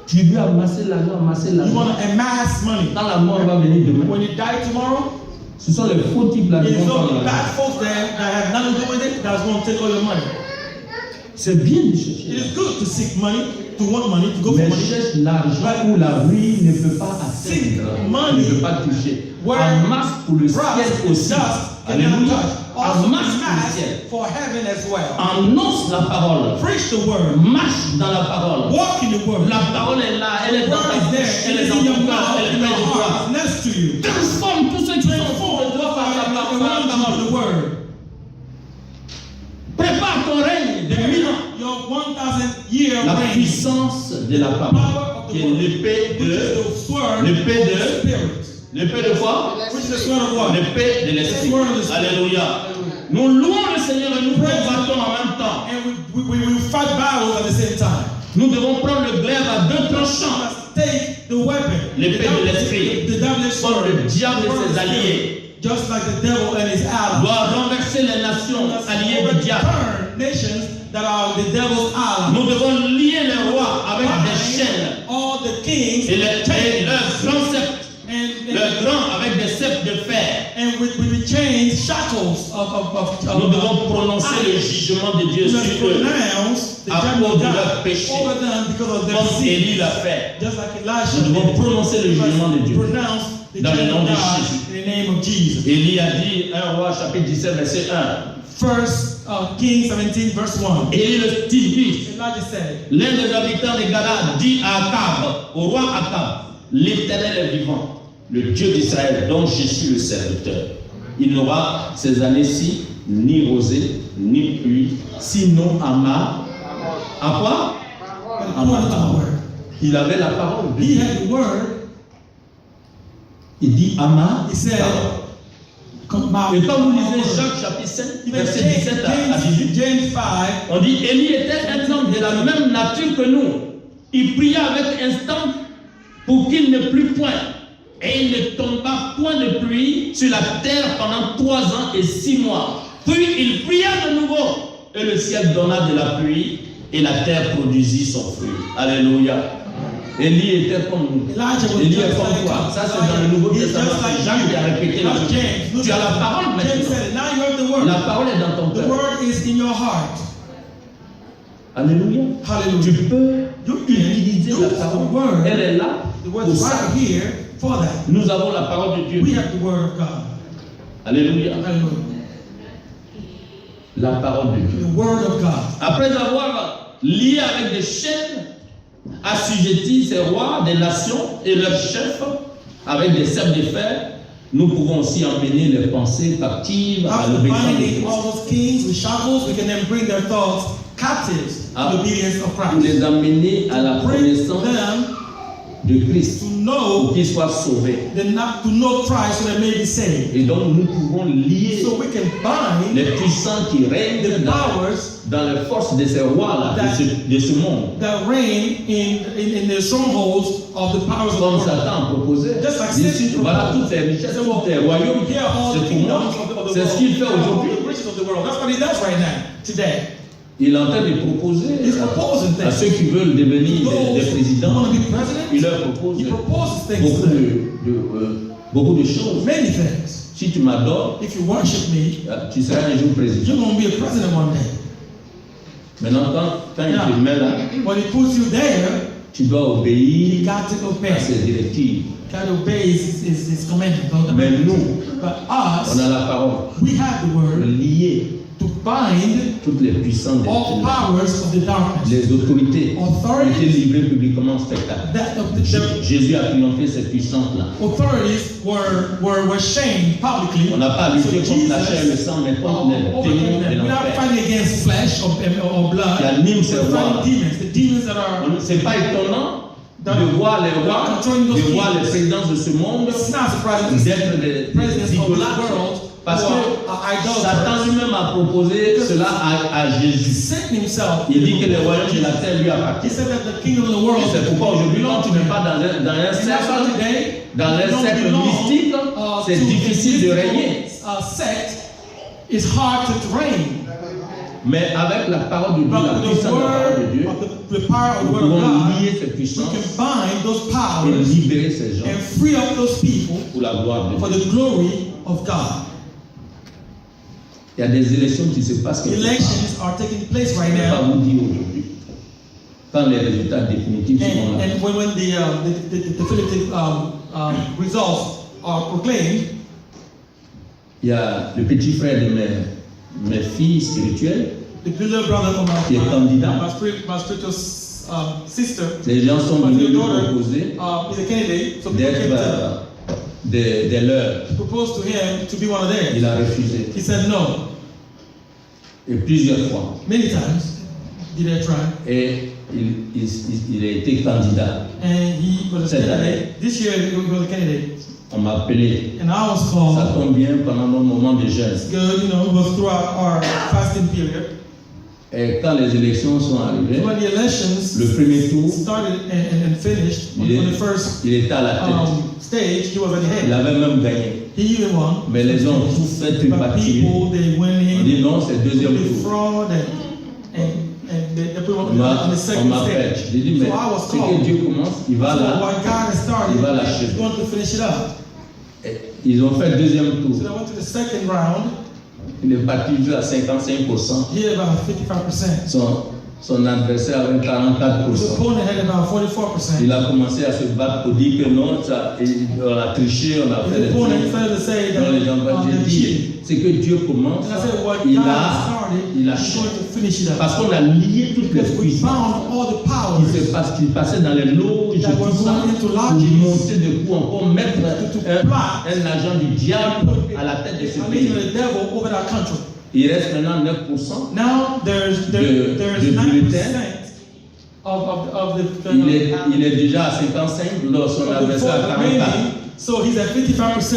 [SPEAKER 1] Tu veux amasser l'argent.
[SPEAKER 2] You want to amass money.
[SPEAKER 1] Quand la mort va venir demain,
[SPEAKER 2] When you die tomorrow,
[SPEAKER 1] ce sont les faux types là qui
[SPEAKER 2] it's
[SPEAKER 1] vont
[SPEAKER 2] all
[SPEAKER 1] prendre
[SPEAKER 2] the
[SPEAKER 1] l'argent.
[SPEAKER 2] bad folks that have nothing to do with it that's going to take all your money.
[SPEAKER 1] C'est bien de
[SPEAKER 2] It
[SPEAKER 1] chercher.
[SPEAKER 2] is good to seek money, to want money, to go for
[SPEAKER 1] Mais
[SPEAKER 2] money.
[SPEAKER 1] cherche l'argent où la vie ne peut pas atteindre, ne peut pas toucher. En masse pour le ciel aussi. Alléluia. En masse pour le ciel.
[SPEAKER 2] For heaven as well.
[SPEAKER 1] Annonce la parole.
[SPEAKER 2] Preach the word.
[SPEAKER 1] Marche dans la parole.
[SPEAKER 2] Walk in the word.
[SPEAKER 1] La parole est là, elle est
[SPEAKER 2] The
[SPEAKER 1] dans
[SPEAKER 2] word
[SPEAKER 1] ta
[SPEAKER 2] is
[SPEAKER 1] bouche,
[SPEAKER 2] there.
[SPEAKER 1] elle
[SPEAKER 2] It
[SPEAKER 1] est
[SPEAKER 2] is
[SPEAKER 1] dans
[SPEAKER 2] in your
[SPEAKER 1] ton cœur,
[SPEAKER 2] mouth,
[SPEAKER 1] elle est
[SPEAKER 2] in
[SPEAKER 1] près
[SPEAKER 2] your
[SPEAKER 1] de toi.
[SPEAKER 2] heart, next to you.
[SPEAKER 1] Transforme tous ceux qui sont autour de toi par la
[SPEAKER 2] Around
[SPEAKER 1] parole.
[SPEAKER 2] you, the word.
[SPEAKER 1] Prépare ton règne de 1000 ans.
[SPEAKER 2] Your 1,000 year
[SPEAKER 1] La
[SPEAKER 2] reign.
[SPEAKER 1] puissance de la parole, qui est l'épée
[SPEAKER 2] Which is
[SPEAKER 1] de...
[SPEAKER 2] the sword
[SPEAKER 1] L'épée
[SPEAKER 2] of
[SPEAKER 1] de-
[SPEAKER 2] the spirit.
[SPEAKER 1] L'épée de quoi?
[SPEAKER 2] Which is the sword of what?
[SPEAKER 1] L'épée de l'esprit. Alléluia. Nous louons le Seigneur et nous combattons en même temps.
[SPEAKER 2] And we fight battles at the same time.
[SPEAKER 1] Nous devons prendre le glaive à deux tranchants.
[SPEAKER 2] Take the weapon.
[SPEAKER 1] L'épée de l'esprit.
[SPEAKER 2] The double-edged sword.
[SPEAKER 1] Comme le diable et
[SPEAKER 2] The word
[SPEAKER 1] ses
[SPEAKER 2] of the
[SPEAKER 1] alliés.
[SPEAKER 2] spirit. Just like the devil and his allies.
[SPEAKER 1] Doit renverser les nations alliées du diable.
[SPEAKER 2] Overturn nations that are the devil's allies.
[SPEAKER 1] Nous devons lier les rois avec des chaînes
[SPEAKER 2] All the kings
[SPEAKER 1] et leurs grands sceptres,
[SPEAKER 2] and
[SPEAKER 1] leurs grands avec des sceptres de fer.
[SPEAKER 2] with the chains chains, shackles
[SPEAKER 1] Nous devons prononcer le jugement de Dieu sur eux à cause de leur péché, comme Élie l'a fait. Nous devons prononcer le jugement de Dieu dans le nom de Jésus. Élie a dit, 1 Roi chapitre 17 verset 1.
[SPEAKER 2] First Kings 17 verse 1.
[SPEAKER 1] Élie le dit,
[SPEAKER 2] Elijah said,
[SPEAKER 1] l'un des habitants de Galade dit à Akab, au roi Akab, l'Éternel est vivant, le Dieu d'Israël, dont je suis le serviteur. Il n'aura ces années-ci ni rosée, ni pluie, sinon à quoi? Il avait la parole.
[SPEAKER 2] He had the word.
[SPEAKER 1] Il dit Ama.
[SPEAKER 2] He said,
[SPEAKER 1] et quand vous lisez Jacques chapitre 5, verset 17 à 18,
[SPEAKER 2] James 5,
[SPEAKER 1] on dit Élie était un homme de la même nature que nous. Il pria avec instant pour qu'il ne plût point. Et il ne tomba point de pluie sur la terre pendant 3 ans et 6 mois. Puis il pria de nouveau, et le ciel donna de la pluie, et la terre produisit son fruit. Alléluia. Élie était comme nous. Élie est comme toi. Ça, c'est dans le Nouveau Testament. Jacques qui a répété la chose. Tu as la parole maintenant. La parole est dans ton cœur.
[SPEAKER 2] The word is in your heart.
[SPEAKER 1] Alléluia. Tu peux utiliser la parole. Elle est là.
[SPEAKER 2] Pour ça.
[SPEAKER 1] Nous avons la parole de Dieu.
[SPEAKER 2] We have the word of God.
[SPEAKER 1] Alléluia. La parole de Dieu.
[SPEAKER 2] The word of God.
[SPEAKER 1] Après avoir lié avec des chaînes, assujetti ces rois des nations et leurs chefs avec des ceps de fer, nous pouvons aussi emmener les pensées captives à l'obéissance de Christ.
[SPEAKER 2] All those kings with shackles, we can then bring their thoughts captives to the obedience of Christ.
[SPEAKER 1] Pour les amener à la connaissance de Christ, pour qu'ils soient sauvés.
[SPEAKER 2] To know Christ so they may be saved.
[SPEAKER 1] Et donc nous pouvons lier
[SPEAKER 2] so we can bind
[SPEAKER 1] les puissants qui règnent dans les forces de ces rois-là, de ce monde.
[SPEAKER 2] That reign in the strongholds of the powers
[SPEAKER 1] Comme
[SPEAKER 2] of the world.
[SPEAKER 1] Satan proposait.
[SPEAKER 2] Just like
[SPEAKER 1] Voilà toutes ces richesses, tous ces royaumes. C'est pour moi. C'est ce qu'il fait aujourd'hui.
[SPEAKER 2] That's what he does right now, today.
[SPEAKER 1] Il est en train de proposer à ceux qui veulent devenir des présidents, il leur propose beaucoup de choses.
[SPEAKER 2] Many things.
[SPEAKER 1] Si tu m'adores,
[SPEAKER 2] if you worship me,
[SPEAKER 1] tu seras un jour président.
[SPEAKER 2] You're going to be a president one day.
[SPEAKER 1] Maintenant, quand il te met là,
[SPEAKER 2] when he puts you there,
[SPEAKER 1] tu dois obéir
[SPEAKER 2] à
[SPEAKER 1] ses directives.
[SPEAKER 2] His commandments.
[SPEAKER 1] Mais nous,
[SPEAKER 2] on
[SPEAKER 1] a la parole.
[SPEAKER 2] We have the word.
[SPEAKER 1] Lié.
[SPEAKER 2] To bind
[SPEAKER 1] toutes les puissances
[SPEAKER 2] all powers of the darkness.
[SPEAKER 1] Les autorités étaient livrées publiquement en spectacle. Jésus a triomphé ces puissances-là.
[SPEAKER 2] Authorities were shamed publicly.
[SPEAKER 1] On n'a pas lutté contre la chair et le sang, mais contre les démons de l'enfer.
[SPEAKER 2] We are not fighting against flesh or blood.
[SPEAKER 1] Qui animent ces rois.
[SPEAKER 2] The demons that are.
[SPEAKER 1] C'est pas étonnant de voir les rois, de voir les présidences de ce monde, d'être des idolâtres. Parce que Satan lui-même a proposé cela à Jésus. Il dit que le royaume de la terre lui appartient. C'est pourquoi aujourd'hui, quand tu n'es pas dans un cercle mystique, c'est difficile de régner. Mais avec la parole de Dieu, la puissance de la parole de Dieu, nous pouvons lier ces puissances et libérer ces gens pour la gloire de Dieu. Il y a des élections qui se passent quelque part. Je ne vais pas vous dire aujourd'hui. Quand les résultats définitifs seront là.
[SPEAKER 2] And when the definitive results are proclaimed,
[SPEAKER 1] il y a le petit frère de mes filles spirituelles qui est candidat.
[SPEAKER 2] My spiritual sister,
[SPEAKER 1] les gens sont venus lui proposer d'être des leurs. Il a refusé.
[SPEAKER 2] He said no.
[SPEAKER 1] Et plusieurs fois.
[SPEAKER 2] Many times did I try.
[SPEAKER 1] Et il a été candidat.
[SPEAKER 2] And he was
[SPEAKER 1] cette année.
[SPEAKER 2] This year he was a candidate.
[SPEAKER 1] On m'a appelé.
[SPEAKER 2] And I was called.
[SPEAKER 1] Ça tombe bien pendant nos moments de jeûne.
[SPEAKER 2] Good, it was throughout our fasting period.
[SPEAKER 1] Et quand les élections sont arrivées, le premier tour, il était à la tête. Il avait même gagné. Mais les gens ont tous fait tripatouiller. On dit non, c'est le deuxième tour. On m'appelle. J'ai dit, mais ce que Dieu commence, il va l'achever. Ils ont fait le deuxième tour.
[SPEAKER 2] So they went to the second round.
[SPEAKER 1] Il est parti jouer à 55%.
[SPEAKER 2] He had about 55%.
[SPEAKER 1] Son adversaire avait 44%.
[SPEAKER 2] His opponent had about 44%.
[SPEAKER 1] Il a commencé à se battre pour dire que non, on a triché, on a fait des trucs. Non, les gens vont dire, c'est que Dieu commence, il a parce qu'on a lié toutes les puissances qui passaient dans les loges, tout ça, pour monter de coups, encore mettre un agent du diable à la tête de ce pays. Il reste maintenant 9%.
[SPEAKER 2] Now there's 9% of the
[SPEAKER 1] il est déjà à 55, son adversaire à 44.
[SPEAKER 2] So he's at 55%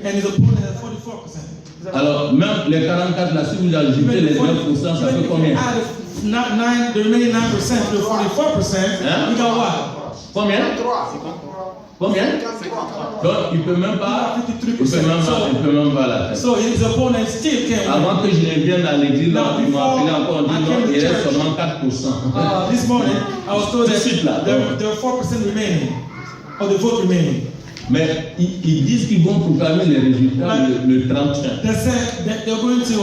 [SPEAKER 2] and his opponent at 44%.
[SPEAKER 1] Alors même les 44 là, si vous ajoutez les 9%, ça fait combien?
[SPEAKER 2] The remaining 9% to 44%,
[SPEAKER 1] hein?
[SPEAKER 2] We got what?
[SPEAKER 1] Combien? Combien? Donc il peut même pas. Il peut même pas la faire.
[SPEAKER 2] So his opponent still can't win.
[SPEAKER 1] Avant que je ne vienne à l'église, là, ils m'ont appelé encore, dit non, il reste seulement 4%.
[SPEAKER 2] This morning, I was told that there are 4% remaining, of the vote remaining.
[SPEAKER 1] Mais ils disent qu'ils vont proclamer les résultats le 31.
[SPEAKER 2] They said that they're going to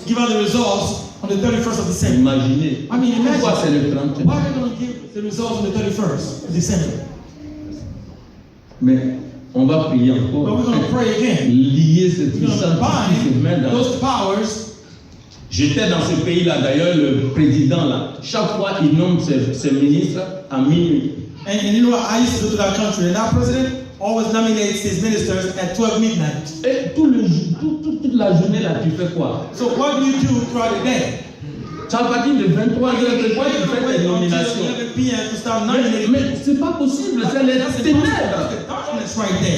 [SPEAKER 2] give out the results on the 31st of December.
[SPEAKER 1] Imaginez.
[SPEAKER 2] I mean, imagine.
[SPEAKER 1] Pourquoi c'est le 31?
[SPEAKER 2] Why are they going to give the results on the 31st of December?
[SPEAKER 1] Mais on va prier encore.
[SPEAKER 2] But we're going to pray again.
[SPEAKER 1] Lier cette
[SPEAKER 2] We're going
[SPEAKER 1] puissance
[SPEAKER 2] to
[SPEAKER 1] qui se met
[SPEAKER 2] bind
[SPEAKER 1] dans.
[SPEAKER 2] those powers.
[SPEAKER 1] J'étais dans ce pays-là, d'ailleurs, le président là, chaque fois il nomme ses ministres à minuit.
[SPEAKER 2] And you know, I used to go to that country, and our president always nominates his ministers at 12 midnight.
[SPEAKER 1] Et toute la journée là, tu fais quoi?
[SPEAKER 2] So what do you do throughout the day?
[SPEAKER 1] Ça va partir de 23h que tu fais tes nominations. Mais c'est pas possible, c'est les ténèbres.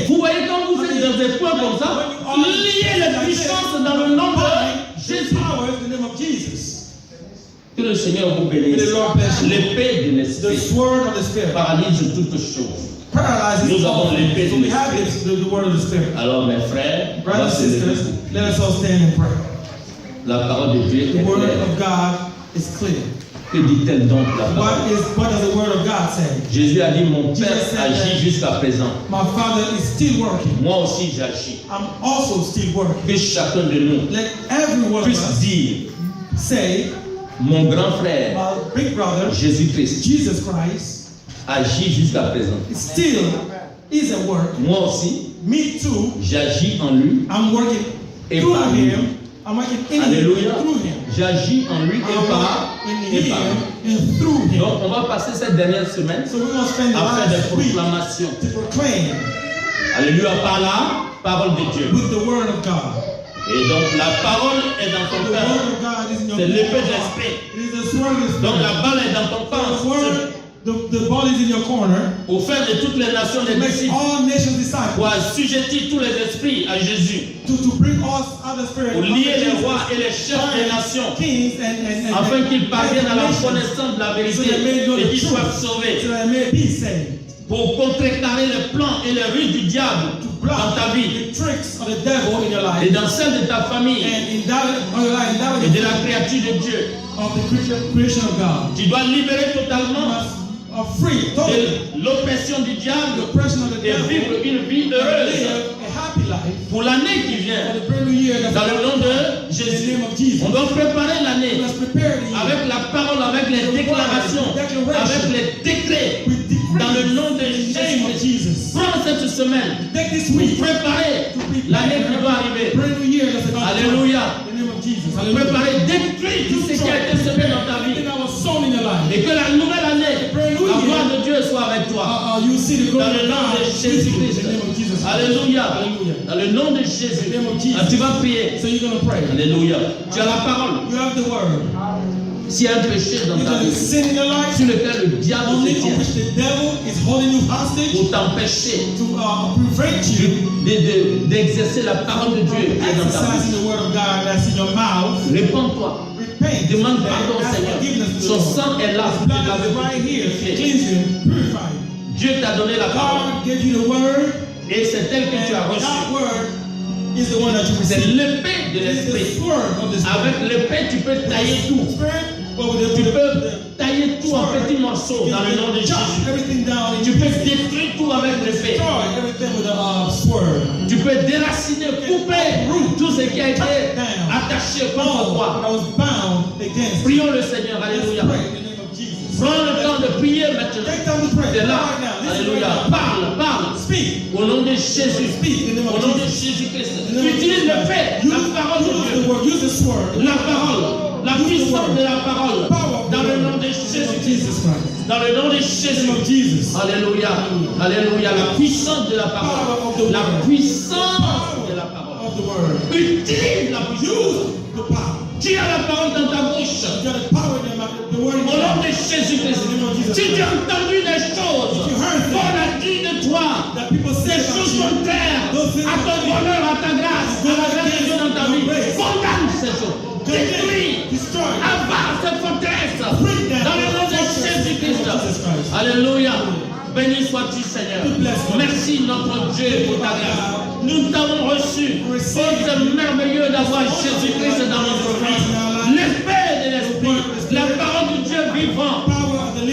[SPEAKER 1] Vous voyez quand vous êtes dans des points comme ça, liez les puissances dans le nom de Jésus. Que le Seigneur vous bénisse. L'épée de l'esprit paralyse toutes choses. Nous avons l'épée de l'esprit. Alors mes frères,
[SPEAKER 2] let us all stand and pray.
[SPEAKER 1] La parole de Dieu est
[SPEAKER 2] The word
[SPEAKER 1] claire.
[SPEAKER 2] of God is clear.
[SPEAKER 1] Que dit-elle donc la parole?
[SPEAKER 2] What does the word of God say?
[SPEAKER 1] Jésus a dit, mon Père agit jusqu'à présent.
[SPEAKER 2] My Father is still working.
[SPEAKER 1] Moi aussi j'agis.
[SPEAKER 2] I'm also still working.
[SPEAKER 1] Que chacun de nous
[SPEAKER 2] Let everyone
[SPEAKER 1] puisse dire,
[SPEAKER 2] say,
[SPEAKER 1] mon grand frère,
[SPEAKER 2] my big brother,
[SPEAKER 1] Jésus-Christ,
[SPEAKER 2] Jesus Christ,
[SPEAKER 1] agit jusqu'à présent.
[SPEAKER 2] still is at work.
[SPEAKER 1] Moi aussi,
[SPEAKER 2] Me too.
[SPEAKER 1] j'agis en lui.
[SPEAKER 2] I'm working
[SPEAKER 1] Et
[SPEAKER 2] through
[SPEAKER 1] par
[SPEAKER 2] him.
[SPEAKER 1] lui.
[SPEAKER 2] I'm working in
[SPEAKER 1] Alléluia.
[SPEAKER 2] him, through him.
[SPEAKER 1] J'agis en lui et par
[SPEAKER 2] In him and through him.
[SPEAKER 1] Donc on va passer cette dernière semaine
[SPEAKER 2] So we're going to spend the
[SPEAKER 1] à faire des
[SPEAKER 2] last week
[SPEAKER 1] proclamations.
[SPEAKER 2] to proclaim
[SPEAKER 1] Alléluia, par la parole de Dieu.
[SPEAKER 2] with the word of God.
[SPEAKER 1] Et donc la parole est dans ton
[SPEAKER 2] The
[SPEAKER 1] cœur.
[SPEAKER 2] word of God is in your
[SPEAKER 1] C'est l'épée de
[SPEAKER 2] heart.
[SPEAKER 1] l'esprit.
[SPEAKER 2] It is the sword of the
[SPEAKER 1] Donc
[SPEAKER 2] spirit.
[SPEAKER 1] la balle est dans ton camp.
[SPEAKER 2] The word, the ball is in your corner.
[SPEAKER 1] Pour faire de toutes les nations des
[SPEAKER 2] Makes
[SPEAKER 1] disciples.
[SPEAKER 2] all nations disciples.
[SPEAKER 1] Pour assujettir tous les esprits à Jésus.
[SPEAKER 2] To bring us other spirits.
[SPEAKER 1] Pour lier les rois et les chefs des nations.
[SPEAKER 2] Kings and
[SPEAKER 1] Afin qu'ils parviennent à la
[SPEAKER 2] nations,
[SPEAKER 1] connaissance de la vérité et qu'ils soient sauvés.
[SPEAKER 2] so that they may be saved.
[SPEAKER 1] Pour contrecarrer les plans et les ruses du diable dans ta vie
[SPEAKER 2] The tricks of the devil in your life.
[SPEAKER 1] et dans celle de ta famille
[SPEAKER 2] And in that
[SPEAKER 1] et de la créature de Dieu.
[SPEAKER 2] of the creation of God.
[SPEAKER 1] Tu dois libérer totalement
[SPEAKER 2] Are free, totally.
[SPEAKER 1] de l'oppression du
[SPEAKER 2] The
[SPEAKER 1] diable
[SPEAKER 2] oppression of the
[SPEAKER 1] et
[SPEAKER 2] devil.
[SPEAKER 1] vivre une vie
[SPEAKER 2] And
[SPEAKER 1] heureuse
[SPEAKER 2] live a happy life.
[SPEAKER 1] pour l'année qui
[SPEAKER 2] For
[SPEAKER 1] vient.
[SPEAKER 2] the brand new year that's
[SPEAKER 1] Dans le nom de
[SPEAKER 2] in the
[SPEAKER 1] Jésus.
[SPEAKER 2] name of Jesus.
[SPEAKER 1] On doit préparer l'année
[SPEAKER 2] Let's prepare the year
[SPEAKER 1] avec la parole, avec les déclarations, avec les décrets.
[SPEAKER 2] with decrees
[SPEAKER 1] Dans le nom de
[SPEAKER 2] in the name of
[SPEAKER 1] Jésus.
[SPEAKER 2] Jesus.
[SPEAKER 1] Prends cette semaine
[SPEAKER 2] Take this
[SPEAKER 1] pour
[SPEAKER 2] week
[SPEAKER 1] préparer l'année qui doit arriver.
[SPEAKER 2] brand new year that's about to
[SPEAKER 1] Alléluia.
[SPEAKER 2] come. In the name of Jesus. Hallelujah.
[SPEAKER 1] Préparer, détruire tout ce qui a été semé dans ta vie.
[SPEAKER 2] Everything that was sown in your life.
[SPEAKER 1] Et que la nouvelle année, la gloire de Dieu soit avec toi.
[SPEAKER 2] You see the
[SPEAKER 1] Dans
[SPEAKER 2] glory
[SPEAKER 1] le
[SPEAKER 2] of
[SPEAKER 1] nom
[SPEAKER 2] God
[SPEAKER 1] de
[SPEAKER 2] with you.
[SPEAKER 1] Jésus-Christ.
[SPEAKER 2] In the name of Jesus.
[SPEAKER 1] Alléluia.
[SPEAKER 2] Hallelujah.
[SPEAKER 1] Dans le nom de Jésus.
[SPEAKER 2] In the name of Jesus.
[SPEAKER 1] Ah, tu vas prier.
[SPEAKER 2] So you're going to pray.
[SPEAKER 1] Alléluia. Tu as la parole.
[SPEAKER 2] You have the word.
[SPEAKER 1] S'il y a un péché dans
[SPEAKER 2] If
[SPEAKER 1] ta
[SPEAKER 2] there's a
[SPEAKER 1] vie
[SPEAKER 2] sin in your life,
[SPEAKER 1] sur lequel le diable
[SPEAKER 2] only
[SPEAKER 1] se
[SPEAKER 2] on
[SPEAKER 1] tient
[SPEAKER 2] which the devil is holding you hostage
[SPEAKER 1] pour t'empêcher
[SPEAKER 2] to prevent you
[SPEAKER 1] d'exercer la parole de Dieu qui est dans ta
[SPEAKER 2] exercising
[SPEAKER 1] vie.
[SPEAKER 2] the word of God that's in your mouth.
[SPEAKER 1] Réponds-toi.
[SPEAKER 2] Repent.
[SPEAKER 1] Demande pardon au
[SPEAKER 2] Ask
[SPEAKER 1] Seigneur.
[SPEAKER 2] forgiveness to the
[SPEAKER 1] Son
[SPEAKER 2] Lord.
[SPEAKER 1] sang est là.
[SPEAKER 2] His blood is right here. Cleanse you, purify you.
[SPEAKER 1] Dieu t'a donné la parole.
[SPEAKER 2] God gave you the word,
[SPEAKER 1] Et c'est elle que tu as
[SPEAKER 2] and
[SPEAKER 1] reçue.
[SPEAKER 2] that word is the one that you
[SPEAKER 1] C'est
[SPEAKER 2] receive.
[SPEAKER 1] l'épée de
[SPEAKER 2] It is
[SPEAKER 1] l'esprit.
[SPEAKER 2] the sword of the Spirit.
[SPEAKER 1] Avec l'épée, tu peux tailler tout.
[SPEAKER 2] Spirit,
[SPEAKER 1] Tu peux tailler tout en petits morceaux dans le nom de Jésus. Tu peux détruire tout avec l'épée. Tu peux déraciner, couper tout ce qui a été attaché contre toi. Prions le Seigneur. Alléluia. Prends le temps de prier maintenant. C'est là. Alléluia. Parle. Au nom de Jésus. Au nom de Jésus-Christ. Tu utilises le fait, la parole de Dieu. La parole. La puissance de la parole. Dans le nom de Jésus-Christ. Dans le nom de Jésus. Alléluia. Alléluia. La puissance de la parole. La puissance de la parole. Utilise la puissance. Tu as la parole dans ta bouche. Au nom de Jésus-Christ. Si tu as entendu des choses, on a dit de toi des choses contraires à ton bonheur, à ta grâce, à la grâce de Dieu dans ta vie. Condamne ces choses. Détruis. Avance cette forteresse. Dans le nom de Jésus-Christ. Alléluia. Béni sois-tu, Seigneur. Merci, notre Dieu, pour ta grâce. Nous t'avons reçu. Oh, c'est merveilleux d'avoir Jésus-Christ dans notre vie. L'épée de l'Esprit, la parole du Dieu vivant,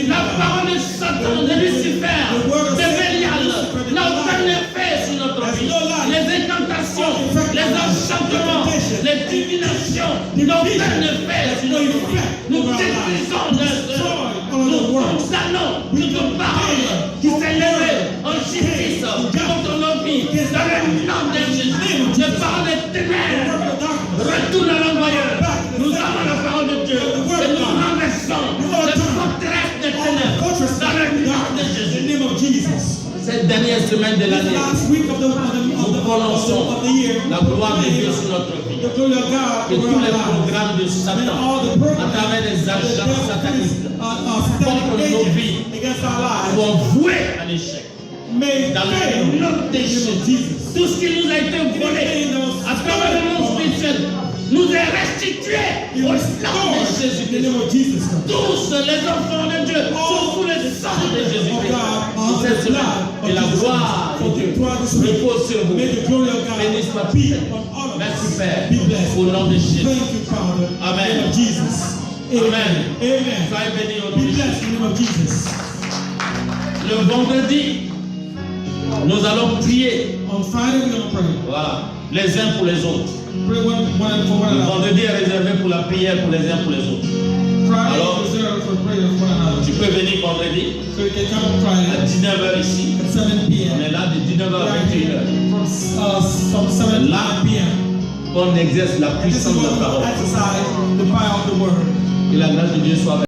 [SPEAKER 1] la parole de Satan, de Lucifer, de Bélial, n'a aucun effet sur notre vie. Les incantations, les enchantements, les divinations n'ont aucun effet sur notre vie. Nous détruisons nous condamnons toute parole qui s'est levée en justice contre nos vies. Dans le nom de Jésus, les paroles des ténèbres retournent à l'envoyeur. Nous avons la parole de Dieu et nous renversons les forteresses des ténèbres dans le nom de Jésus. Cette dernière semaine de l'année, nous prononçons la gloire de Dieu sur notre vie. Que tous les programmes de Satan, à travers les agents satanistes, contre nos vies, soient voués à l'échec. Dans le nom de Jésus, tout ce qui nous a été volé à travers le monde spirituel nous est restitué au nom de Jésus-Christ. Tous les enfants de Dieu sont sous le sang de Jésus-Christ. Cette semaine, et la gloire de Dieu repose sur vous. Béni soit-il. Merci Père. Au nom de Jésus. Amen. Amen. Soyez bénis au nom de Jésus. Le vendredi, nous allons prier. Voilà. Les uns pour les autres. Le vendredi est réservé pour la prière pour les uns pour les autres. Alors, tu peux venir vendredi à 19h ici. On est là de 19h à 21h. Là, on exerce la puissance de la parole. Que la grâce de Dieu soit avec